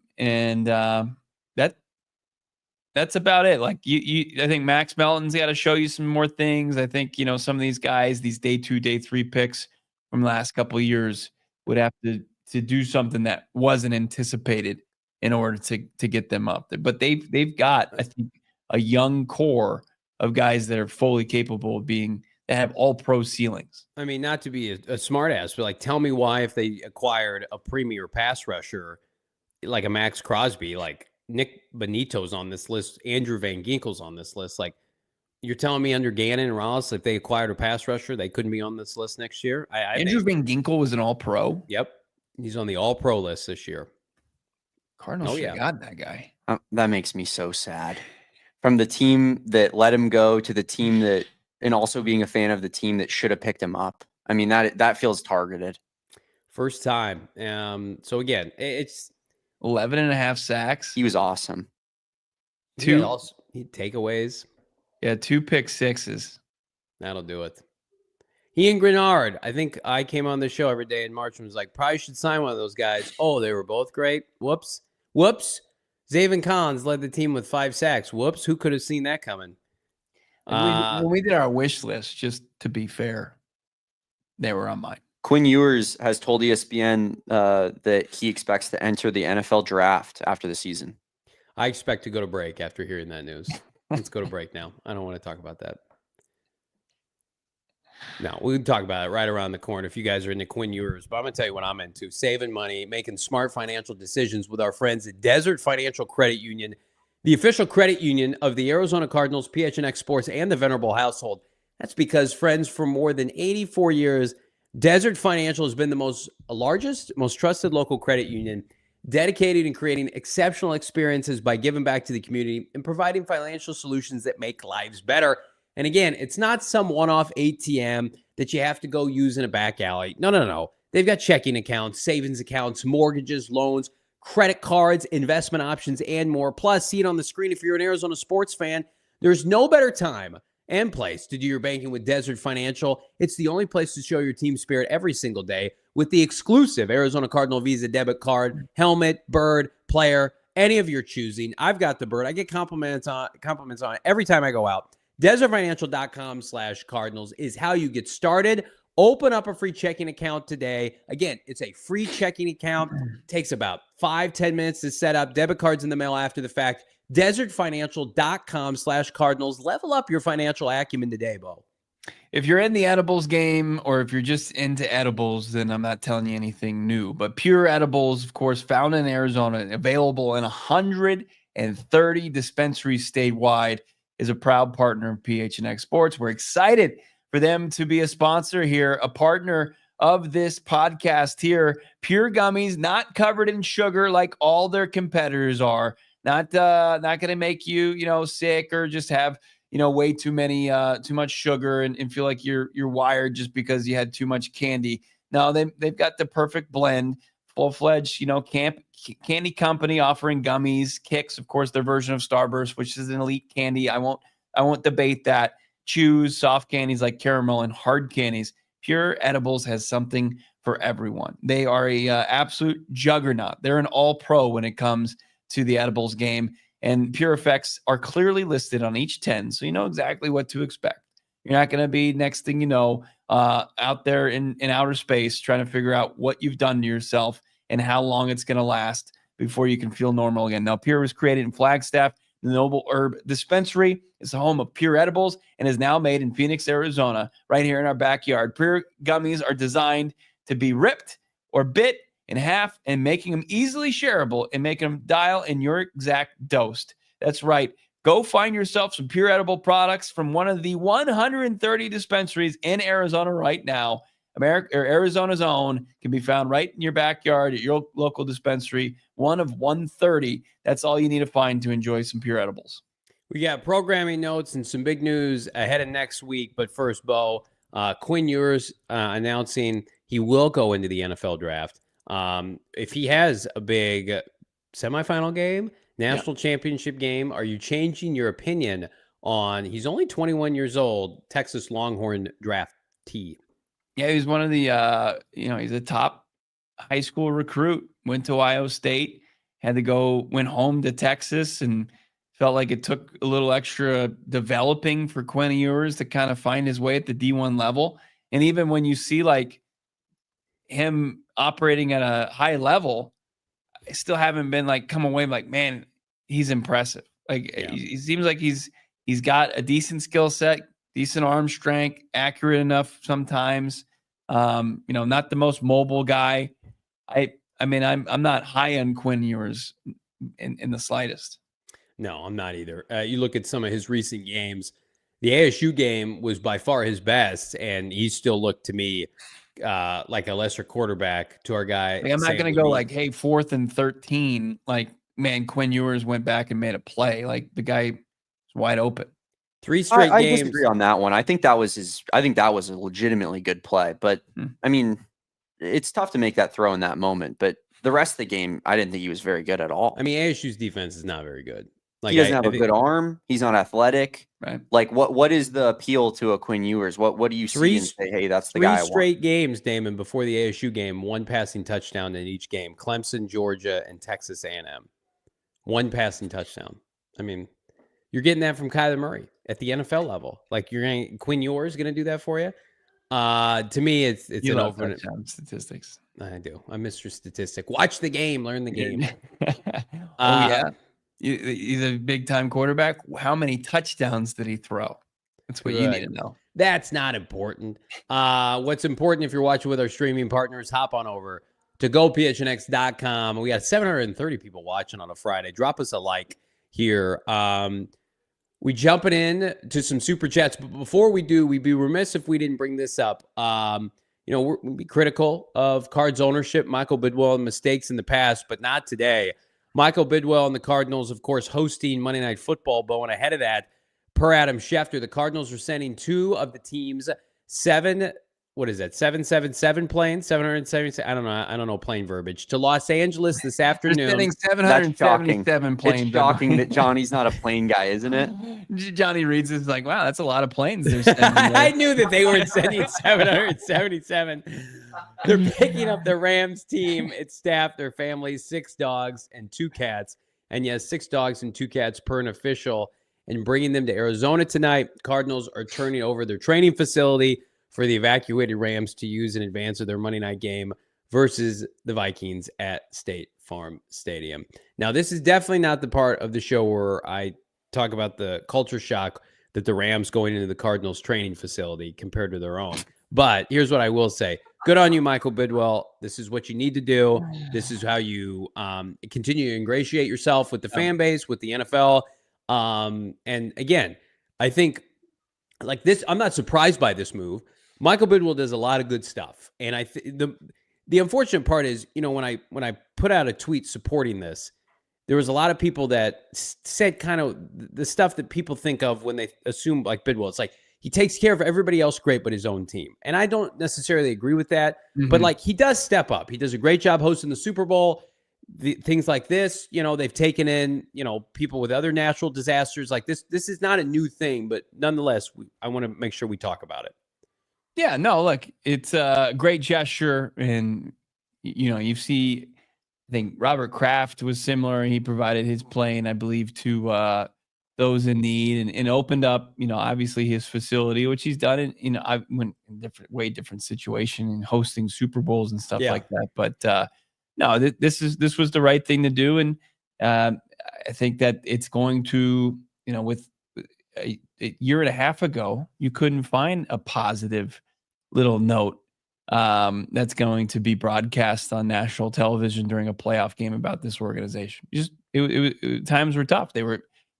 about it. Like I think Max Melton's got to show you some more things. I think, some of these guys, these day 2, day 3 picks from the last couple of years would have to do something that wasn't anticipated in order to get them up there. But they've got, I think, a young core of guys that are fully capable of that have all pro ceilings. I mean, not to be a smart ass, but like, tell me why, if they acquired a premier pass rusher, like a Maxx Crosby, like Nick Bonito's on this list, Andrew Van Ginkel's on this list. Like, you're telling me under Gannon and Ross, if they acquired a pass rusher, they couldn't be on this list next year? Andrew Van Ginkel was an all-pro? Yep. He's on the all-pro list this year. Cardinals should have got that guy. That makes me so sad. From the team that let him go to the team that, and also being a fan of the team that should have picked him up. I mean, that feels targeted. First time. So again, it's 11.5 sacks. He was awesome. 2 takeaways. Yeah, 2 pick sixes. That'll do it. He and Grenard. I think I came on the show every day in March and was like, probably should sign one of those guys. Oh, they were both great. Whoops. Zaven Collins led the team with 5 sacks. Whoops. Who could have seen that coming? When we did our wish list, just to be fair, they were on mine. Quinn Ewers has told ESPN that he expects to enter the NFL draft after the season. I expect to go to break after hearing that news. Let's go to break now. I don't want to talk about that. No, we can talk about it right around the corner if you guys are into Quinn Ewers. But I'm going to tell you what I'm into. Saving money, making smart financial decisions with our friends at Desert Financial Credit Union, the official credit union of the Arizona Cardinals, PHNX Sports, and the Venerable household. That's because, friends, for more than 84 years, Desert Financial has been the largest, most trusted local credit union, dedicated in creating exceptional experiences by giving back to the community and providing financial solutions that make lives better. And again, it's not some one-off ATM that you have to go use in a back alley. No. They've got checking accounts, savings accounts, mortgages, loans, credit cards, investment options, and more. Plus, see it on the screen if you're an Arizona sports fan. There's no better time and place to do your banking with Desert Financial. It's the only place to show your team spirit every single day with the exclusive Arizona Cardinal Visa debit card, helmet, bird, player, any of your choosing. I've got the bird. I get compliments on it every time I go out. DesertFinancial.com/Cardinals is how you get started. Open up a free checking account today. Again, it's a free checking account. It takes about 5-10 minutes to set up. Debit cards in the mail after the fact. DesertFinancial.com/Cardinals. Level up your financial acumen today, Bo. If you're in the edibles game or if you're just into edibles, then I'm not telling you anything new. But Pure Edibles, of course, found in Arizona, available in 130 dispensaries statewide, is a proud partner of PHNX Sports. We're excited for them to be a sponsor here, a partner of this podcast here. Pure gummies, not covered in sugar like all their competitors are. Not going to make you, sick or just have, way too much sugar and feel like you're wired just because you had too much candy. No, they've got the perfect blend, full-fledged, candy company offering gummies, Kicks, of course, their version of Starburst, which is an elite candy. I won't debate that. Chews, soft candies like caramel, and hard candies. Pure Edibles has something for everyone. They are a absolute juggernaut. They're an all-pro when it comes to the edibles game, and Pure Effects are clearly listed on each 10, so you know exactly what to expect. You're not going to be, next thing you know, out there in outer space trying to figure out what you've done to yourself and how long it's going to last before you can feel normal again. Now, Pure was created in Flagstaff. The Noble Herb Dispensary is the home of Pure Edibles and is now made in Phoenix, Arizona, right here in our backyard. Pure gummies are designed to be ripped or bit in half and making them easily shareable and making them dial in your exact dose. That's right. Go find yourself some Pure Edible products from one of the 130 dispensaries in Arizona right now. Arizona's own can be found right in your backyard at your local dispensary, one of 130. That's all you need to find to enjoy some Pure Edibles. We got programming notes and some big news ahead of next week. But first, Bo, Quinn Ewers announcing he will go into the NFL draft. If he has a big semifinal game, national championship game, are you changing your opinion on, he's only 21 years old, Texas Longhorn draftee? Yeah, he's one of the, he's a top high school recruit, went to Ohio State, went home to Texas, and felt like it took a little extra developing for Quinn Ewers to kind of find his way at the D1 level. And even when you see like him operating at a high level, I still haven't been like, come away like, man, he's impressive. Like he seems like he's got a decent skill set, decent arm strength, accurate enough sometimes. Not the most mobile guy. I mean, I'm not high on Quinn Ewers in the slightest. No, I'm not either. You look at some of his recent games. The ASU game was by far his best, and he still looked to me like a lesser quarterback to our guy. Like, I'm not going to go like, hey, 4th and 13. Like, man, Quinn Ewers went back and made a play. Like, the guy is wide open. 3 straight games. I disagree on that one. I think that was a legitimately good play. But I mean, it's tough to make that throw in that moment. But the rest of the game, I didn't think he was very good at all. I mean, ASU's defense is not very good. Like, he doesn't have a good arm. He's not athletic. Right. Like, what is the appeal to a Quinn Ewers? What do you see and say, hey, that's the guy I want? 3 straight games, Damon, before the ASU game, 1 passing touchdown in each game. Clemson, Georgia, and Texas A&M. 1 passing touchdown. I mean, you're getting that from Kyler Murray at the NFL level. Like, Quinn Ewers going to do that for you? To me, it's an over statistics. I do. I'm Mr. Statistic. Watch the game, learn the game. Yeah. He's a big time quarterback. How many touchdowns did he throw? That's what you need to know. That's not important. What's important, if you're watching with our streaming partners, hop on over to gophnx.com. We got 730 people watching on a Friday. Drop us a like here. We jumping in to some super chats, but before we do, we'd be remiss if we didn't bring this up. We'd be critical of Cards ownership, Michael Bidwell, and mistakes in the past, but not today. Michael Bidwell and the Cardinals, of course, hosting Monday Night Football. But when ahead of that, per Adam Schefter, the Cardinals are sending 2 of the team's 777 planes, 777. I don't know plane verbiage, to Los Angeles this afternoon. Sending 777 planes. It's shocking that Johnny's not a plane guy, isn't it? Johnny reads this like, wow, that's a lot of planes they're sending. I knew that they weren't sending 777. They're picking up the Rams team, its staff, their families, 6 dogs and 2 cats. And yes, 6 dogs and 2 cats per an official, and bringing them to Arizona tonight. Cardinals are turning over their training facility for the evacuated Rams to use in advance of their Monday night game versus the Vikings at State Farm Stadium. Now, this is definitely not the part of the show where I talk about the culture shock that the Rams going into the Cardinals training facility compared to their own. But here's what I will say. Good on you, Michael Bidwell. This is what you need to do. This is how you continue to ingratiate yourself with the fan base, with the NFL. And again, I think like this, I'm not surprised by this move. Michael Bidwell does a lot of good stuff. And the unfortunate part is, when I put out a tweet supporting this, there was a lot of people that said kind of the stuff that people think of when they assume like Bidwell. It's like, he takes care of everybody else great but his own team. And I don't necessarily agree with that. But like, he does step up. He does a great job hosting the Super Bowl. Things like this, they've taken in, people with other natural disasters like this. This is not a new thing, but nonetheless, I want to make sure we talk about it. Yeah, no, look, it's a great gesture. And, you see, I think Robert Kraft was similar. He provided his plane, I believe, to those in need and opened up, obviously his facility, which he's done in, I went in way different situation and hosting Super Bowls and stuff like that. But no, this was the right thing to do. And I think that it's going to, with a year and a half ago, you couldn't find a positive little note that's going to be broadcast on national television during a playoff game about this organization. Times were tough. There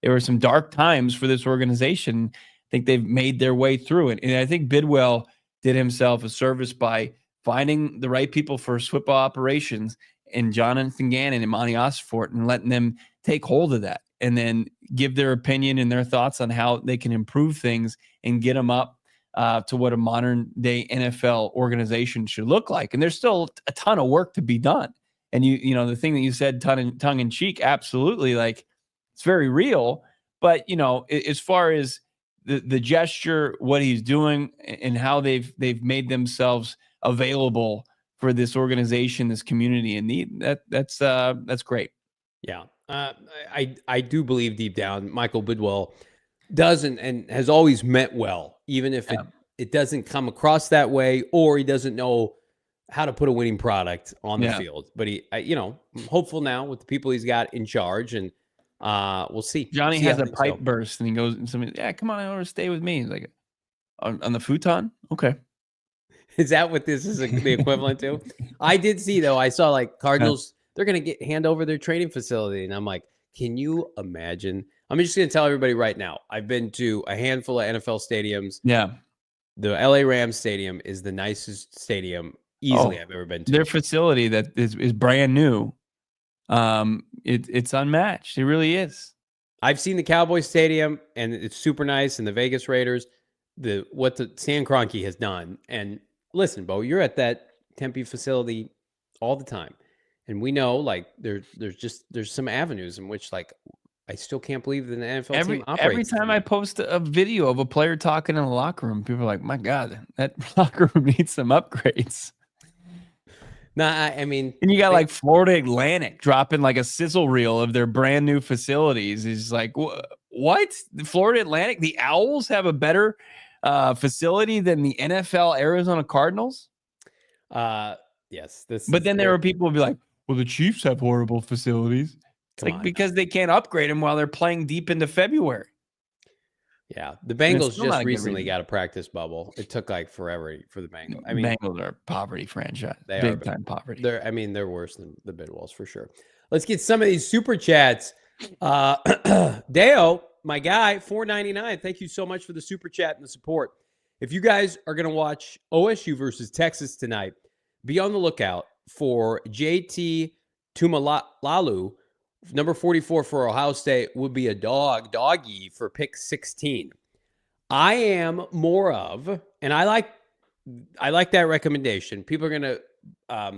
were some dark times for this organization. I think they've made their way through it. And I think Bidwell did himself a service by finding the right people for football operations and Jonathan Gannon and Monti Ossenfort and letting them take hold of that and then give their opinion and their thoughts on how they can improve things and get them up to what a modern day NFL organization should look like. And there's still a ton of work to be done. And the thing that you said, tongue in cheek, absolutely, like it's very real. But as far as the gesture, what he's doing, and how they've made themselves available for this organization, this community in need, that's great. Yeah, I do believe deep down Michael Bidwell doesn't and has always meant well, even if it doesn't come across that way, or he doesn't know how to put a winning product on the field. But I'm hopeful now with the people he's got in charge, and we'll see. Johnny has a pipe burst, and he goes, and somebody, come on over, stay with me. He's like, on the futon, okay. Is that what this is the equivalent to? I did see though. I saw like Cardinals. They're gonna hand over their training facility, and I'm like, can you imagine? I'm just gonna tell everybody right now. I've been to a handful of NFL stadiums. Yeah. The LA Rams stadium is the nicest stadium easily I've ever been to. Their facility that is brand new. It's unmatched. It really is. I've seen the Cowboys stadium and it's super nice, and the Vegas Raiders, what the Stan Kroenke has done. And listen, Bo, you're at that Tempe facility all the time. And we know like there's some avenues in which like I still can't believe that the NFL team operates. Every time I post a video of a player talking in the locker room, people are like, my God, that locker room needs some upgrades. Nah, I mean, and you got like Florida Atlantic dropping like a sizzle reel of their brand new facilities. It's like, what? The Florida Atlantic, the Owls have a better facility than the NFL Arizona Cardinals? Yes. But then there are people who be like, well, the Chiefs have horrible facilities. Because they can't upgrade them while they're playing deep into February. Yeah, the Bengals just recently got a practice bubble. It took like forever for the Bengals. I mean, Bengals are a poverty franchise. They big time poverty. They're worse than the Bidwells for sure. Let's get some of these super chats. Deo, my guy, $4.99. Thank you so much for the super chat and the support. If you guys are going to watch OSU versus Texas tonight, be on the lookout for JT Tumalalu. Number 44 for Ohio State would be a doggy for pick 16. I am more of, and I like that recommendation. People are going to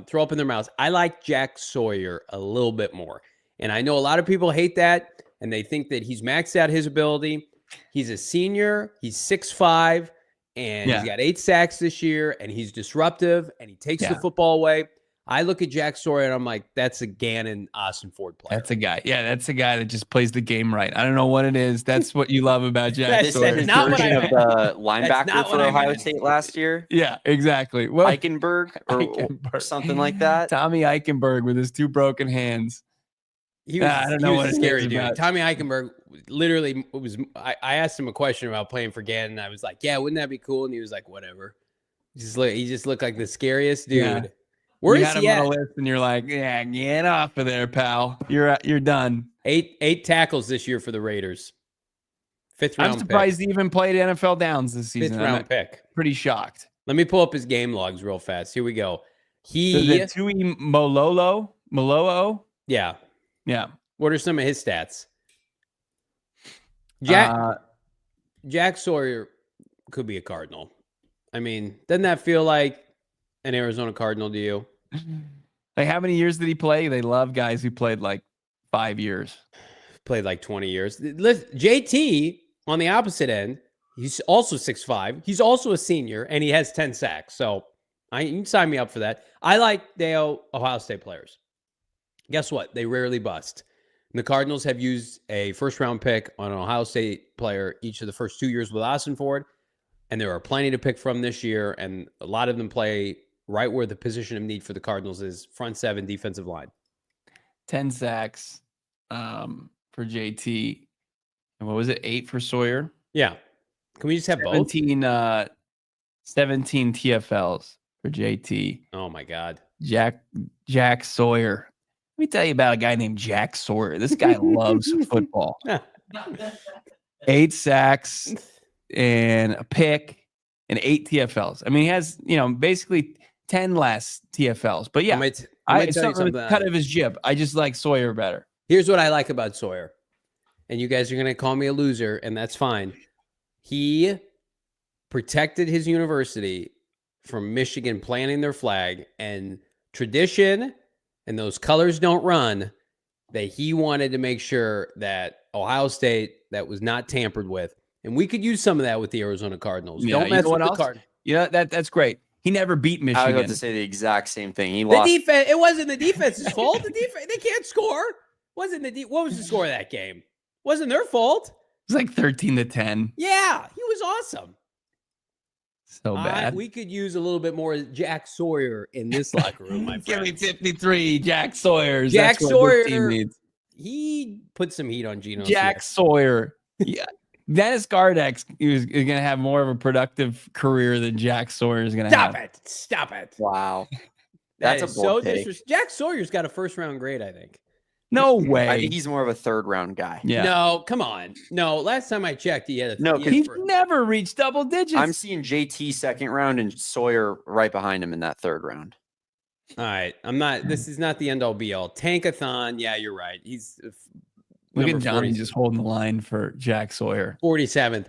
throw up in their mouths. I like Jack Sawyer a little bit more. And I know a lot of people hate that, and they think that he's maxed out his ability. He's a senior. He's 6'5", and he's got 8 sacks this year, and he's disruptive, and he takes the football away. I look at Jack Sawyer and I'm like, that's a Gannon Ossenfort player. That's a guy. Yeah, that's a guy that just plays the game right. I don't know what it is. That's what you love about Jack Sawyer. This is not version of the linebacker for Ohio State last year. Yeah, exactly. Well, Eichenberg or something like that. Tommy Eichenberg with his 2 broken hands. I don't know what scary dude. Tommy Eichenberg literally was. I asked him a question about playing for Gannon. I was like, "Yeah, wouldn't that be cool?" And he was like, "Whatever." He just looked like the scariest dude. Yeah. Where is he at? And you're like, yeah, get off of there, pal. You're done. 8 tackles this year for the Raiders. 5th round. I'm surprised he even played NFL downs this season. 5th round pick. Pretty shocked. Let me pull up his game logs real fast. Here we go. Tui Malolo. Yeah. What are some of his stats? Jack Sawyer could be a Cardinal. I mean, doesn't that feel like an Arizona Cardinal to you? Like, how many years did he play? They love guys who played like 5 years. Played like 20 years. JT, on the opposite end, He's also 6'5". He's also a senior, and he has 10 sacks. So you can sign me up for that. I like Ohio State players. Guess what? They rarely bust. And the Cardinals have used a first-round pick on an Ohio State player each of the first 2 years with Ossenfort, and there are plenty to pick from this year, and a lot of them play right where the position of need for the Cardinals is, front seven, defensive line. 10 sacks for JT. And what was it? 8 for Sawyer? Yeah. Can we just have 17, 17 TFLs for JT. Oh, my God. Jack Sawyer. Let me tell you about a guy named Jack Sawyer. This guy loves football. 8 sacks and a pick and 8 TFLs. I mean, he has, basically 10 less TFLs. But yeah, I tell you something cut of his jib. I just like Sawyer better. Here's what I like about Sawyer. And you guys are going to call me a loser, and that's fine. He protected his university from Michigan planting their flag, and tradition and those colors don't run, that he wanted to make sure that Ohio State, that was not tampered with. And we could use some of that with the Arizona Cardinals. Yeah, don't mess with the Cardinals. Yeah, that's great. He never beat Michigan. I was about to say the exact same thing. He lost. Defense, it wasn't the defense's fault. The defense, they can't score. What was the score of that game? Wasn't their fault. It was like 13-10. Yeah, he was awesome. So bad. We could use a little bit more Jack Sawyer in this locker room, my friend. Give me 53 Jack Sawyers. Jack Sawyer. He put some heat on Geno Jack Smith. Sawyer. Yeah. Dennis Gardex is going to have more of a productive career than Jack Sawyer is going to have. Stop it. Wow. That's a bold take. Jack Sawyer's got a first-round grade, I think. No way. I think he's more of a third-round guy. Yeah. No, come on. No, last time I checked, he had a he's never reached double digits. I'm seeing JT second round and Sawyer right behind him in that third round. All right. This is not the end-all be-all. Tankathon, yeah, you're right. He's look at Johnny just holding the line for Jack Sawyer. 47th.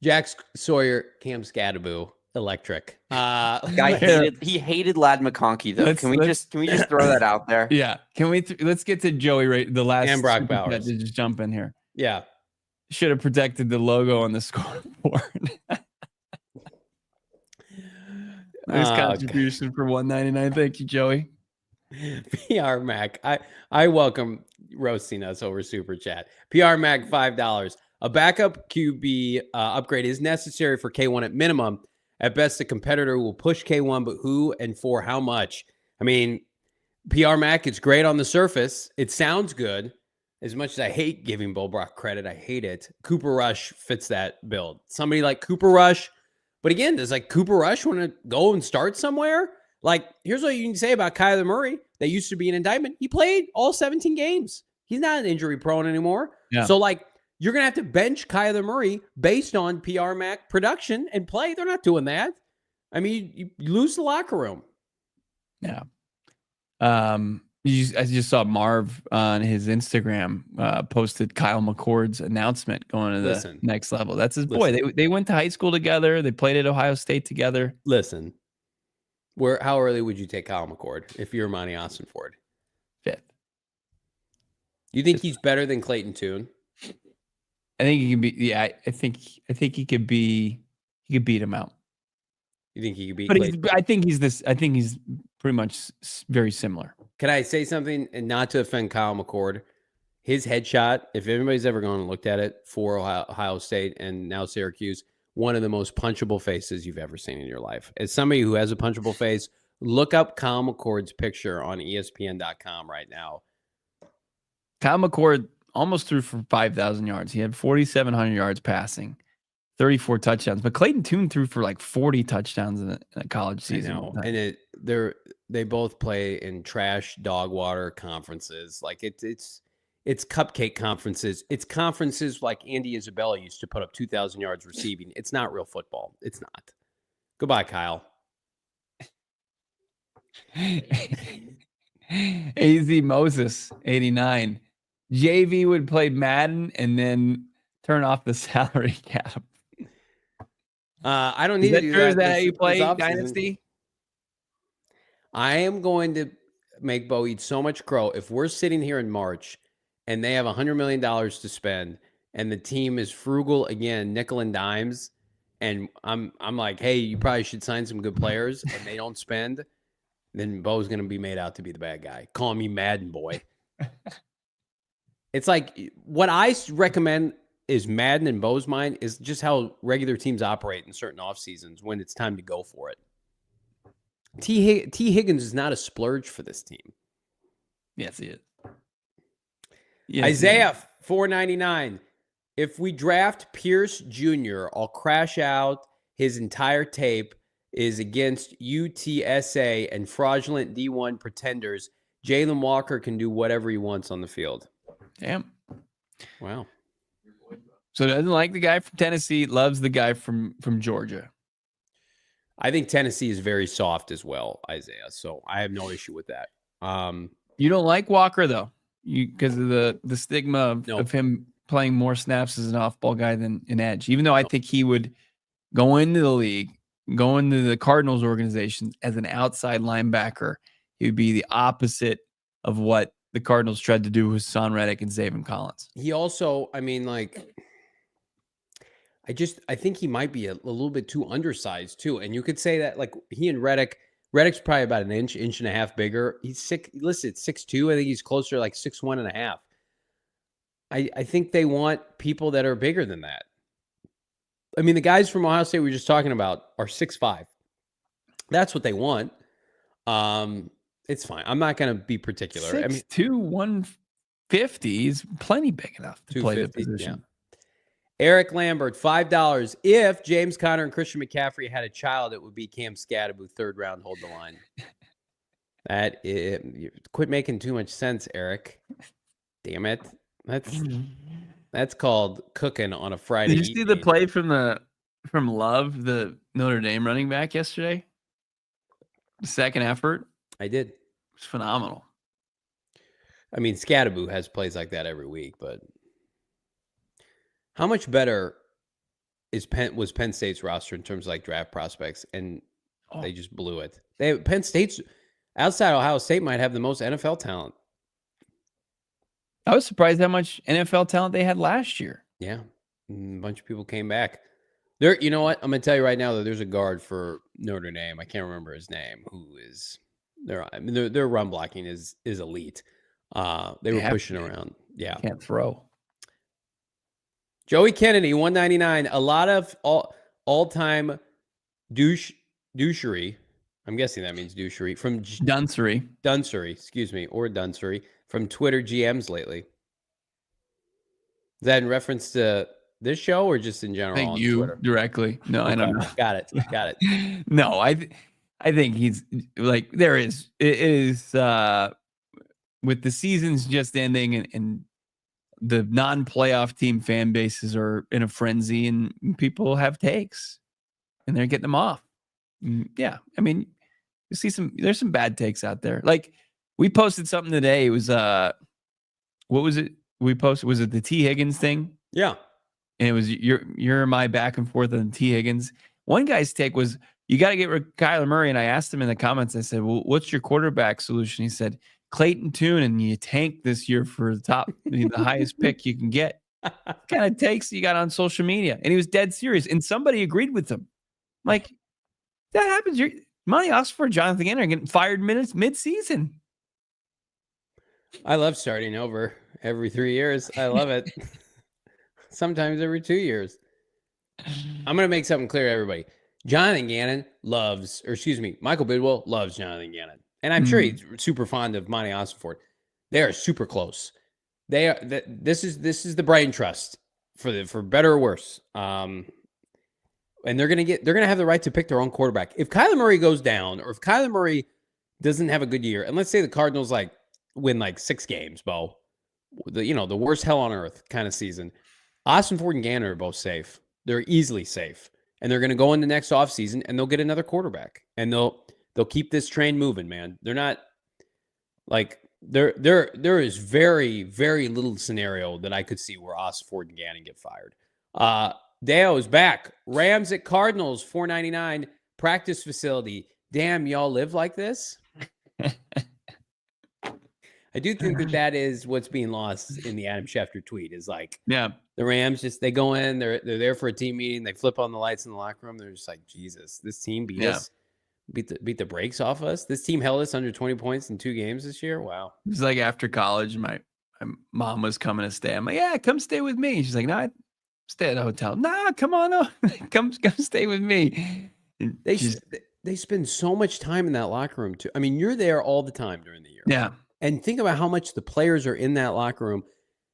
Jack Sawyer, Cam Scadaboo, electric. He hated Ladd McConkey though. Can we just throw that out there? Yeah. Can we let's get to Joey the last and Brock Bowers. To just jump in here. Yeah. Should have protected the logo on the scoreboard. Nice contribution for $1.99. Thank you, Joey. PR Mac. I welcome roasting us over Super Chat. PR Mac, $5. A backup QB upgrade is necessary for K1 at minimum. At best, the competitor will push K1, but who and for how much? I mean, PR Mac, it's great on the surface. It sounds good. As much as I hate giving Bo Brock credit, I hate it. Cooper Rush fits that build. Somebody like Cooper Rush. But again, does Cooper Rush want to go and start somewhere? Here's what you can say about Kyler Murray. That used to be an indictment. He played all 17 games. He's not injury prone anymore. Yeah. So you're going to have to bench Kyler Murray based on PR Mac production and play. They're not doing that. I mean, you lose the locker room. Yeah. I just saw Marv on his Instagram posted Kyle McCord's announcement going to the next level. That's his boy. They went to high school together. They played at Ohio State together. Listen, how early would you take Kyle McCord if you're Monti Ossenfort? 5th. You think he's better than Clayton Tune? I think he can be. Yeah, I think he could be. He could beat him out. You think he could beat? But I think he's pretty much very similar. Can I say something, and not to offend Kyle McCord? His headshot, if anybody's ever gone and looked at it for Ohio State and now Syracuse, one of the most punchable faces you've ever seen in your life. As somebody who has a punchable face, look up Kyle McCord's picture on ESPN.com right now. Kyle McCord almost threw for 5,000 yards. He had 4,700 yards passing, 34 touchdowns. But Clayton Tune threw for 40 touchdowns in a college season. I know. And they both play in trash dog water conferences. It's cupcake conferences. It's conferences like Andy Isabella used to put up 2,000 yards receiving. It's not real football. It's not. Goodbye, Kyle. AZ Moses, 89. JV would play Madden and then turn off the salary cap. I don't need to do that. Is that how you play Dynasty? I am going to make Bo eat so much crow. If we're sitting here in March and they have $100 million to spend and the team is frugal again, nickel and dimes, and I'm like, hey, you probably should sign some good players, and they don't spend, then Bo's going to be made out to be the bad guy. Call me Madden boy. It's like what I recommend is Madden in Bo's mind is just how regular teams operate in certain off seasons when it's time to go for it. T. Higgins is not a splurge for this team. Yes, he is. Yes, Isaiah, $4.99. If we draft Pierce Jr., I'll crash out. His entire tape is against UTSA and fraudulent D1 pretenders. Jalen Walker can do whatever he wants on the field. Damn. Wow. So doesn't like the guy from Tennessee, loves the guy from Georgia. I think Tennessee is very soft as well, Isaiah. So I have no issue with that. You don't like Walker, though, because of the stigma of him playing more snaps as an off-ball guy than an edge, even though I think he would go into the league, go into the Cardinals organization as an outside linebacker. He would be the opposite of what the Cardinals tried to do with Son Reddick and Zaven Collins. He also, I mean, like, I think he might be a little bit too undersized, too. And you could say that, like, he and Reddick's probably about an inch and a half bigger. He's listed 6'2". I think he's closer to like 6'1 and a half. I think they want people that are bigger than that. I mean, the guys from Ohio State we were just talking about are 6'5". That's what they want. It's fine. I'm not going to be particular. 6'2", 150 is plenty big enough to play the position. Yeah. Eric Lambert, $5. If James Conner and Christian McCaffrey had a child, it would be Cam Scatterbo, third round, hold the line. Quit making too much sense, Eric. Damn it. That's called cooking on a Friday. Did you see the play from Love, the Notre Dame running back yesterday? The second effort? I did. It was phenomenal. I mean, Scatterbo has plays like that every week, but how much better was Penn State's roster in terms of like draft prospects? And they just blew it. Penn State's outside Ohio State might have the most NFL talent. I was surprised how much NFL talent they had last year. Yeah, a bunch of people came back. You know what? I'm gonna tell you right now that there's a guard for Notre Dame. I can't remember his name. Who is their run blocking is elite. They were pushing around. Yeah, can't throw. Joey Kennedy, $1.99. A lot of all-time douchery. I'm guessing that means douchery from Dunsery, excuse me, or Dunsery from Twitter GMs lately. Is that in reference to this show or just in general? I think you Twitter? Directly. No, okay. I don't know. Got it. No, I think he's like it is with the seasons just ending and the non-playoff team fan bases are in a frenzy and people have takes and they're getting them off. Yeah. I mean, you see there's some bad takes out there. Like we posted something today. It was, what was it? We posted, was it the T Higgins thing? Yeah. And it was you're my back and forth on T Higgins. One guy's take was, you got to get rid of Kyler Murray. And I asked him in the comments, I said, well, what's your quarterback solution? He said, Clayton Tune, and you tank this year for the the highest pick you can get. What kind of takes you got on social media? And he was dead serious. And somebody agreed with him. Like, that happens. Monti Ossenfort, Jonathan Gannon are getting fired mid-season. I love starting over every 3 years. I love it. Sometimes every 2 years. I'm going to make something clear to everybody. Jonathan Gannon Michael Bidwell loves Jonathan Gannon. And I'm sure he's super fond of Monti Ossenfort. They are super close. They are. This is the brain trust for better or worse. And they're gonna have the right to pick their own quarterback. If Kyler Murray goes down, or if Kyler Murray doesn't have a good year, and let's say the Cardinals win 6 games, Bo, the worst hell on earth kind of season, Ossenfort and Gannon are both safe. They're easily safe, and they're gonna go in the next offseason and they'll get another quarterback, and they'll keep this train moving, man. They're not there is very, very little scenario that I could see where Ossenfort and Gannon get fired. Dale is back. Rams at Cardinals, $4.99 practice facility. Damn, y'all live like this? I do think that is what's being lost in the Adam Schefter tweet is like, yeah, the Rams they go in, they're there for a team meeting, they flip on the lights in the locker room, they're just like, Jesus, this team beat us, beat the brakes off us. This team held us under 20 points in 2 games this year. Wow. It was like after college, my mom was coming to stay. I'm like, yeah, come stay with me. She's like, no, I stay at a hotel. Nah, come on, no. come stay with me. They spend so much time in that locker room too. I mean, you're there all the time during the year. Yeah. And think about how much the players are in that locker room.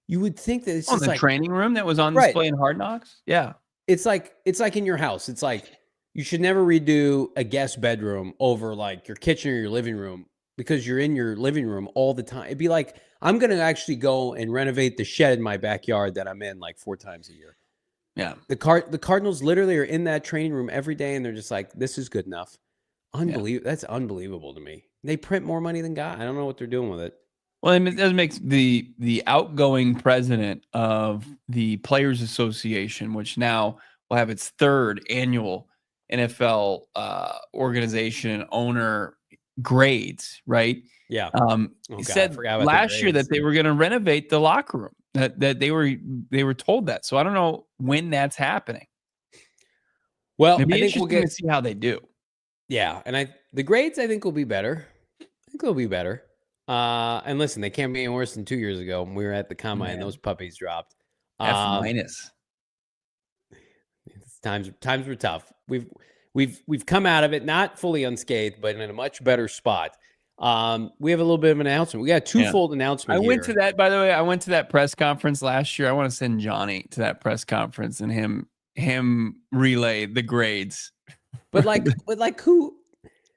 You would think that it's just the training room that was on display in Hard Knocks. Yeah. It's like in your house. It's like you should never redo a guest bedroom over like your kitchen or your living room because you're in your living room all the time. It'd be like, I'm going to actually go and renovate the shed in my backyard that I'm in like 4 times a year. Yeah. The Cardinals literally are in that training room every day, and they're just like, this is good enough. Unbelievable. Yeah. That's unbelievable to me. They print more money than God. I don't know what they're doing with it. Well, it does make the outgoing president of the Players Association, which now will have its 3rd annual NFL organization owner grades, right? Yeah. Said last year that they were going to renovate the locker room. That they were told that. So I don't know when that's happening. Well, I think we'll get to see how they do. Yeah, and the grades I think will be better. I think they'll be better. And listen, they can't be any worse than 2 years ago when we were at the combine and those puppies dropped. F-. Times were tough. We've come out of it not fully unscathed, but in a much better spot. We have a little bit of an announcement. We got a twofold announcement. Went to that, by the way. I went to that press conference last year. I want to send Johnny to that press conference and him relay the grades. But who?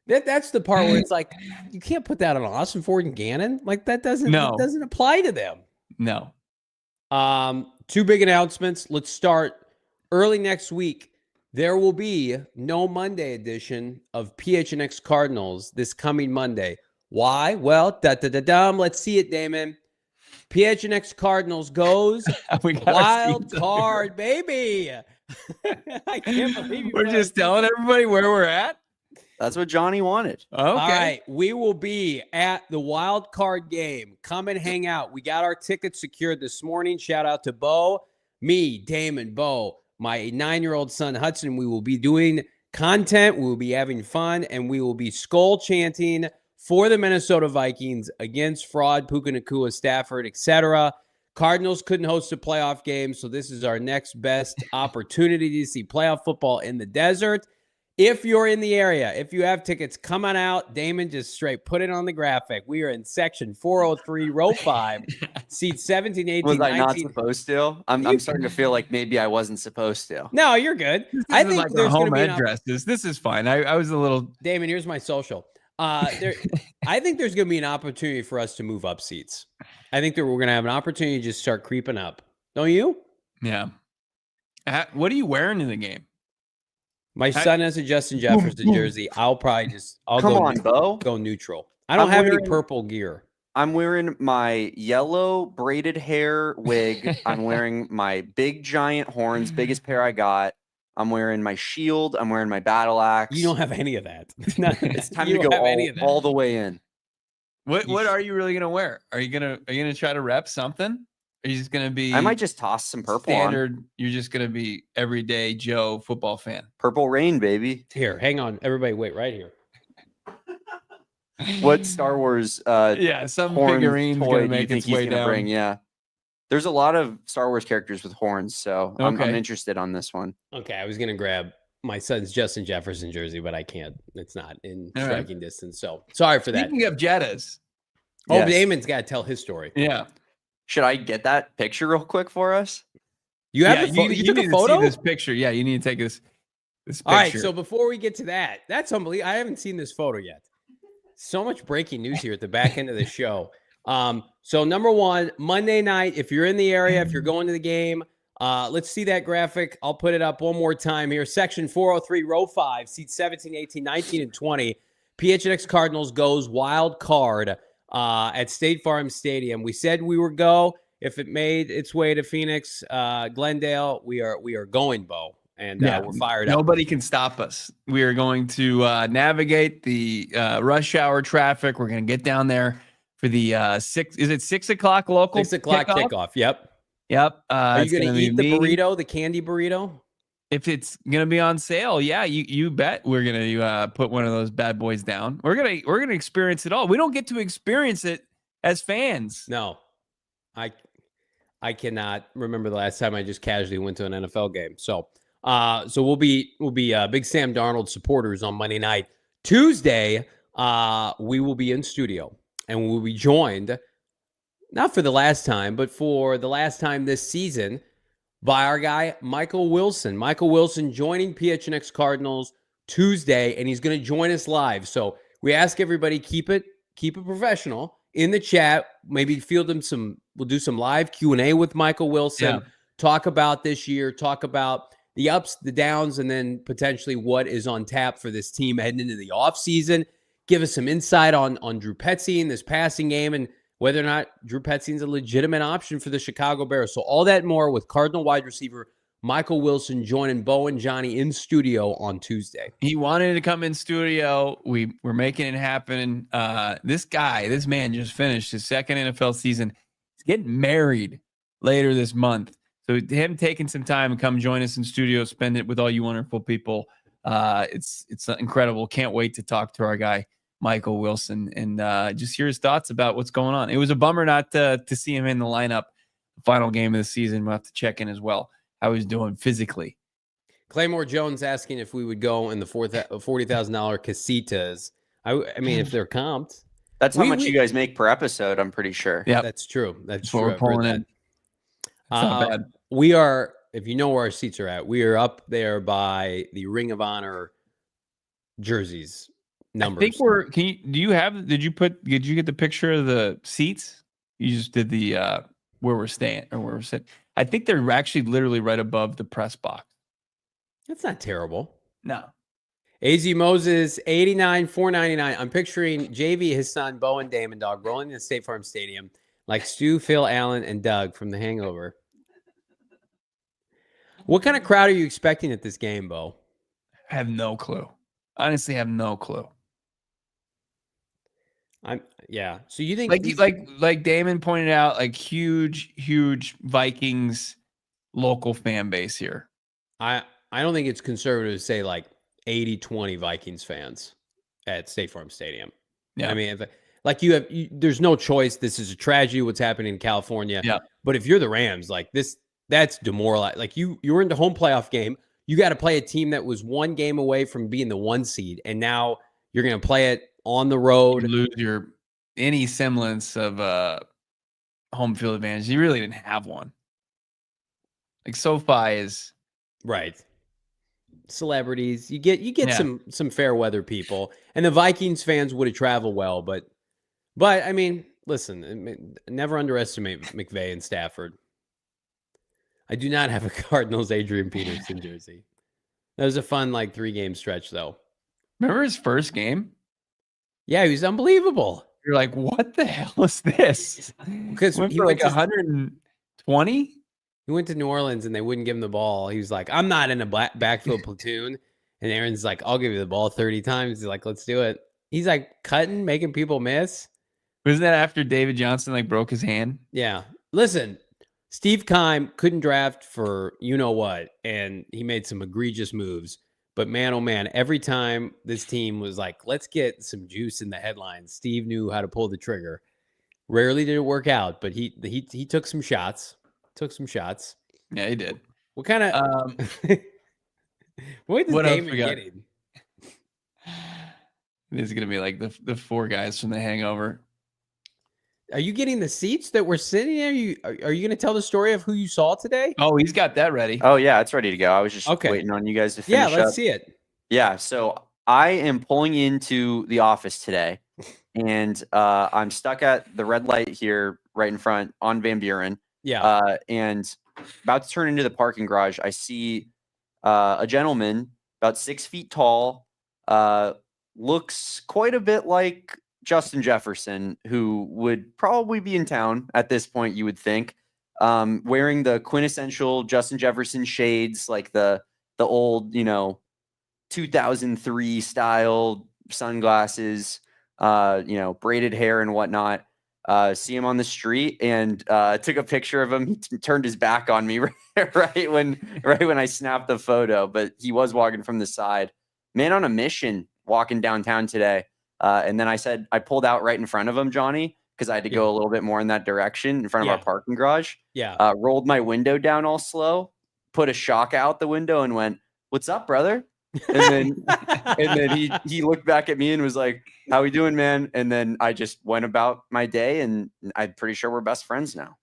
That's the part where it's like you can't put that on Ossenfort and Gannon. Like that doesn't apply to them. No. 2 big announcements. Let's start early next week. There will be no Monday edition of PHNX Cardinals this coming Monday. Why? Well, let's see it, Damon. PHNX Cardinals goes wild card, baby. I can't believe we're just telling everybody where we're at. That's what Johnny wanted. Okay. All right. We will be at the wild card game. Come and hang out. We got our tickets secured this morning. Shout out to Bo, me, Damon, Bo, my 9-year-old son, Hudson. We will be doing content. We will be having fun, and we will be skull chanting for the Minnesota Vikings against fraud, Puka Nacua, Stafford, etc. Cardinals couldn't host a playoff game, so this is our next best opportunity to see playoff football in the desert. If you're in the area, if you have tickets, come on out. Damon just straight put it on the graphic. We are in section 403, row 5, seats 17, 18, Was 19. I not supposed to? I'm starting to feel like maybe I wasn't supposed to. No, you're good. I think like there's home addresses. This is fine. I was a little. Damon, here's my social. I think there's going to be an opportunity for us to move up seats. I think that we're going to have an opportunity to just start creeping up. Don't you? Yeah. What are you wearing in the game? My son has a Justin Jefferson jersey. I'll go neutral. I don't have any purple gear. I'm wearing my yellow braided hair wig. I'm wearing my big giant horns, biggest pair I got. I'm wearing my shield. I'm wearing my battle axe. You don't have any of that. It's time to go all the way in. What are you really gonna wear? Are you gonna try to rep something? Are you just gonna be? I might just toss some purple standard. On. You're just gonna be everyday Joe football fan. Purple rain, baby. Here, hang on, everybody, wait right here. What Star Wars? Some figurine's gonna make its way down. Bring? Yeah, there's a lot of Star Wars characters with horns, so I'm interested on this one. Okay, I was gonna grab my son's Justin Jefferson jersey, but I can't. It's not in striking distance, so sorry for that. Speaking of Jettas, Damon's got to tell his story. Yeah. Should I get that picture real quick for us? You have you took a photo? See this picture. Yeah, you need to take this picture. All right, so before we get to that, that's unbelievable. I haven't seen this photo yet. So much breaking news here at the back end of the show. So number one, Monday night, if you're in the area, if you're going to the game, let's see that graphic. I'll put it up one more time here. Section 403, row 5, seats 17, 18, 19, and 20. PHNX Cardinals goes wild card at State Farm Stadium. We said we would go. If it made its way to Phoenix, Glendale, we are going, Bo. And we're fired up. Nobody can stop us. We are going to navigate the rush hour traffic. We're going to get down there for the 6 o'clock local 6 o'clock kickoff. Yep. Are you going to eat the burrito, the candy burrito? If it's gonna be on sale, yeah, you bet we're gonna put one of those bad boys down. We're gonna experience it all. We don't get to experience it as fans. No, I cannot remember the last time I just casually went to an NFL game. So we'll be big Sam Darnold supporters on Monday night. Tuesday, we will be in studio and we'll be joined not for the last time, but for the last time this season, by our guy, Michael Wilson. Michael Wilson joining PHNX Cardinals Tuesday, and he's going to join us live. So we ask everybody, keep it professional in the chat. Maybe we'll do some live Q&A with Michael Wilson. Yeah. Talk about this year, talk about the ups, the downs, and then potentially what is on tap for this team heading into the offseason. Give us some insight on Drew Petzing, this passing game, and whether or not Drew Petzing's a legitimate option for the Chicago Bears. So all that more with Cardinal wide receiver Michael Wilson joining Bo and Johnny in studio on Tuesday. He wanted to come in studio. We're making it happen. This man just finished his second NFL season. He's getting married later this month. So him taking some time and come join us in studio, spend it with all you wonderful people. It's incredible. Can't wait to talk to our guy, Michael Wilson, and just hear his thoughts about what's going on. It was a bummer not to see him in the lineup, the final game of the season. We'll have to check in as well, how he's doing physically. Claymore Jones asking if we would go in the $40,000 casitas. I mean, if they're comped. That's how much you guys make per episode, I'm pretty sure. Yeah, that's true. That's true. We're pulling in. It's not bad. We are, if you know where our seats are at, we are up there by the Ring of Honor jerseys. Numbers. I think did you get the picture of the seats? You just did the where we're staying or where we're sitting. I think they're actually literally right above the press box. That's not terrible. No. AZ Moses, 89, 499. I'm picturing JV, his son, Bo, and Damon, Dawg, rolling in the State Farm Stadium like Stu, Phil, Allen, and Doug from The Hangover. What kind of crowd are you expecting at this game, Bo? I have no clue. Honestly, have no clue. So you think like Damon pointed out, like huge Vikings local fan base here. I don't think it's conservative to say like 80-20 Vikings fans at State Farm Stadium. Yeah. I mean, there's no choice. This is a tragedy what's happening in California. Yeah. But if you're the Rams, like that's demoralizing. Like you're in the home playoff game. You got to play a team that was one game away from being the 1 seed, and now you're going to play it on the road. You lose any semblance of home field advantage. You really didn't have one. Like SoFi is right. Celebrities, you get some fair weather people, and the Vikings fans would have traveled well, but I mean, listen, never underestimate McVay and Stafford. I do not have a Cardinals Adrian Peterson jersey. That was a fun 3-game stretch though. Remember his first game? Yeah, he was unbelievable. You're like, what the hell is this? Because he went 120. He went to New Orleans and they wouldn't give him the ball. He was like, I'm not in a backfield platoon. And Aaron's like, I'll give you the ball 30 times. He's like, let's do it. He's like cutting, making people miss. Wasn't that after David Johnson broke his hand? Yeah. Listen, Steve Keim couldn't draft for you-know-what, and he made some egregious moves. But man, oh man, every time this team was like, let's get some juice in the headlines, Steve knew how to pull the trigger. Rarely did it work out, but he took some shots. Yeah, he did. What kind of what Damon getting? This is gonna be like the 4 guys from The Hangover. Are you getting the seats that we're sitting in? Are you going to tell the story of who you saw today? Oh, he's got that ready. Oh yeah, it's ready to go. I was just waiting on you guys to finish. Yeah, let's see it. Yeah, so I am pulling into the office today, and I'm stuck at the red light here right in front on Van Buren. Yeah. And about to turn into the parking garage, I see a gentleman about 6 feet tall, looks quite a bit like Justin Jefferson, who would probably be in town at this point, you would think, wearing the quintessential Justin Jefferson shades, like the old, 2003 style sunglasses, braided hair and whatnot. see him on the street and took a picture of him. He turned his back on me right when I snapped the photo, but he was walking from the side. Man on a mission walking downtown today. And then I pulled out right in front of him, Johnny, because I had to go a little bit more in that direction in front of our parking garage. Yeah. Rolled my window down all slow, put a shock out the window and went, "What's up, brother?" And then he looked back at me and was like, "How we doing, man?" And then I just went about my day, and I'm pretty sure we're best friends now.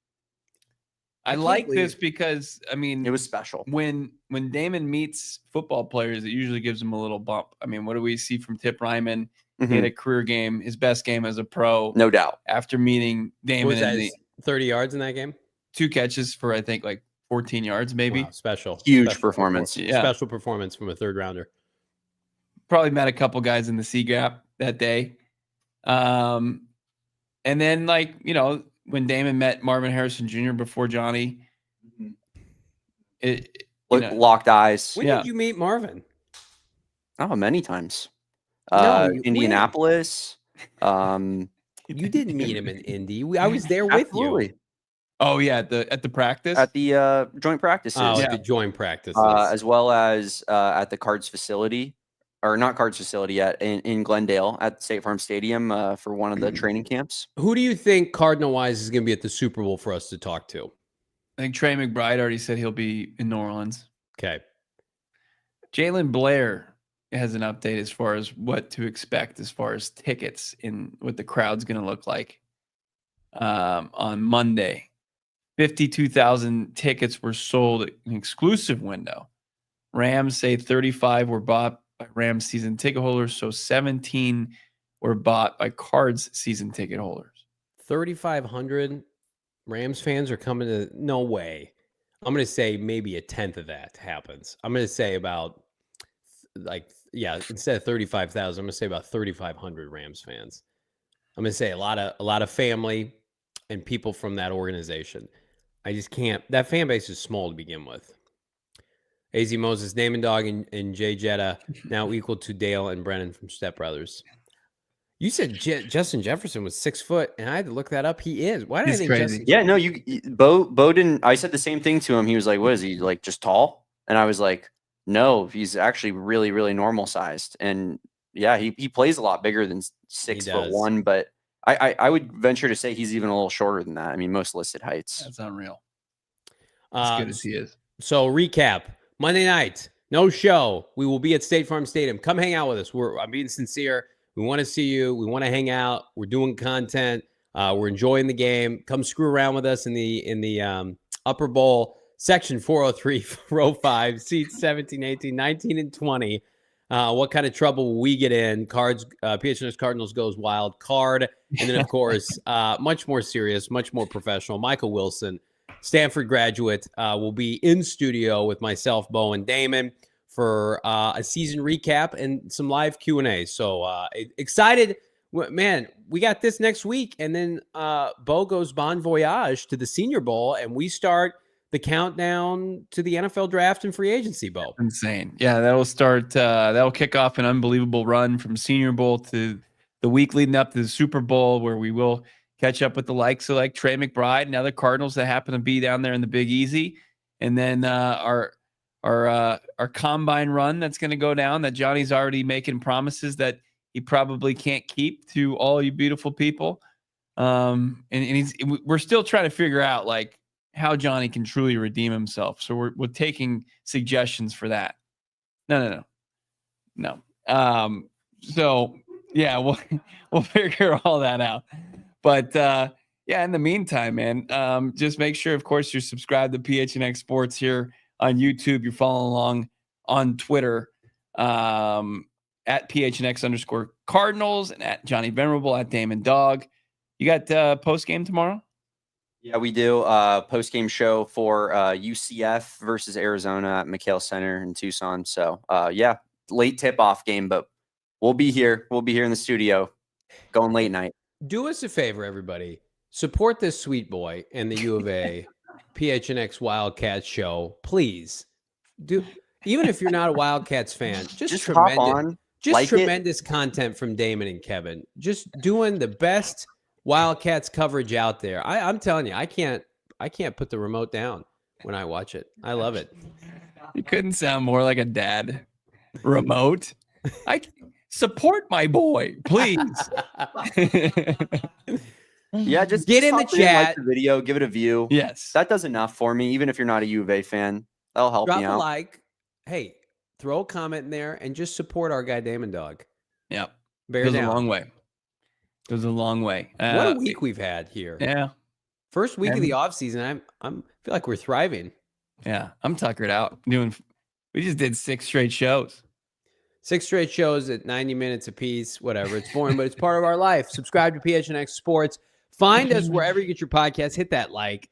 I like this because, I mean, it was special. When Damon meets football players, it usually gives him a little bump. I mean, what do we see from Tip Ryman? He had a career game, his best game as a pro. No doubt. After meeting Damon. 30 yards in that game? 2 catches for, I think, like 14 yards, maybe. Wow, special. Huge special performance. Yeah. Special performance from a 3rd rounder. Probably met a couple guys in the C gap that day. And then, like, you know, when Damon met Marvin Harrison Jr. before Johnny, locked eyes. When did you meet Marvin? Oh, many times. Indianapolis. You didn't meet him in Indy. I was there with you. Oh yeah, at the practice, at the joint practices. Oh, the joint practices, as well as at the Cards facility, or not Cards facility yet, in Glendale at State Farm Stadium for one of the training camps. Who do you think Cardinal wise is going to be at the Super Bowl for us to talk to? I think Trey McBride already said he'll be in New Orleans. Okay. Jalen Blair has an update as far as what to expect as far as tickets in what the crowd's going to look like on Monday. 52,000 tickets were sold at an exclusive window. Rams say 35 were bought by Rams season ticket holders, so 17 were bought by Cards season ticket holders. 3,500 Rams fans are coming to. No way. I'm going to say maybe a tenth of that happens. I'm going to say about instead of 35,000, I'm going to say about 3,500 Rams fans. I'm going to say a lot of family and people from that organization. I just can't. That fan base is small to begin with. AZ Moses, Damon, Dawg, and Jay Jetta now equal to Dale and Brennan from Step Brothers. You said Justin Jefferson was 6 foot, and I had to look that up. He is. Why did I think crazy? Yeah, no, Bo didn't. I said the same thing to him. He was like, "What is he like? Just tall?" And I was like, "No, he's actually really, really normal sized." And yeah, he plays a lot bigger than 6'1", but I would venture to say he's even a little shorter than that. I mean, most listed heights. That's unreal. As good as he is. So recap: Monday night, no show. We will be at State Farm Stadium. Come hang out with us. I'm being sincere. We want to see you. We want to hang out. We're doing content. We're enjoying the game. Come screw around with us in the upper bowl section 403, row 5, seats 17, 18, 19, and 20. What kind of trouble will we get in? Cards, PHNX Cardinals goes wild card. And then, of course, much more serious, much more professional. Michael Wilson, Stanford graduate, will be in studio with myself, Bo, and Damon for a season recap and some live Q&A. So excited. Man, we got this next week. And then Bo goes bon voyage to the Senior Bowl, and we start the countdown to the NFL draft and free agency, Bo. Insane. Yeah, that'll start. That'll kick off an unbelievable run from Senior Bowl to the week leading up to the Super Bowl, where we will catch up with the likes of like Trey McBride and other Cardinals that happen to be down there in the Big Easy. And then our combine run that's going to go down that Johnny's already making promises that he probably can't keep to all you beautiful people. And we're still trying to figure out like how Johnny can truly redeem himself. So we're taking suggestions for that. No. So yeah, we'll figure all that out. But yeah, in the meantime, man, just make sure, of course, you're subscribed to PHNX Sports here on YouTube. You're following along on Twitter at PHNX_Cardinals and at Johnny Venerable, at Damon Dawg. You got post game tomorrow? Yeah, we do post game show for UCF versus Arizona at McHale Center in Tucson. So yeah, late tip off game, but we'll be here. We'll be here in the studio going late night. Do us a favor, everybody. Support this sweet boy and the U of A PHNX Wildcats show, please. Even if you're not a Wildcats fan, just hop on. Just like tremendous content from Damon and Kevin. Just doing the best Wildcats coverage out there. I'm telling you, I can't put the remote down when I watch it. I love it. You couldn't sound more like a dad. Remote. I support my boy, please. Yeah, just get in the chat. Like the video, give it a view. Yes, that does enough for me. Even if you're not a U of A fan, that'll help me out. Drop a like. Hey, throw a comment in there and just support our guy Damon, Dawg. Yep, goes a long way. Goes a long way. What a week we've had here. Yeah, first week of the offseason. I feel like we're thriving. Yeah, I'm tuckered out. We just did 6 straight shows. 6 straight shows at 90 minutes apiece. Whatever. It's boring, but it's part of our life. Subscribe to PHNX Sports. Find us wherever you get your podcasts. Hit that like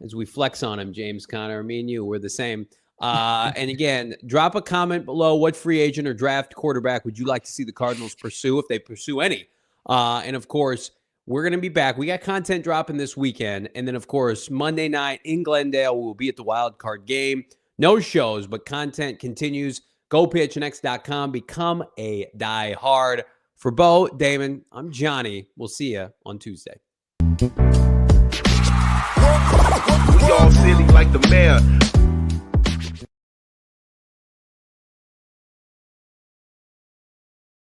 as we flex on him, James Conner. Me and you, we're the same. And again, drop a comment below. What free agent or draft quarterback would you like to see the Cardinals pursue, if they pursue any? And of course, we're going to be back. We got content dropping this weekend. And then, of course, Monday night in Glendale, we will be at the Wildcard game. No shows, but content continues. Go PHNX.com. Become a diehard. For Bo, Damon, I'm Johnny. We'll see you on Tuesday. We all silly like the mayor.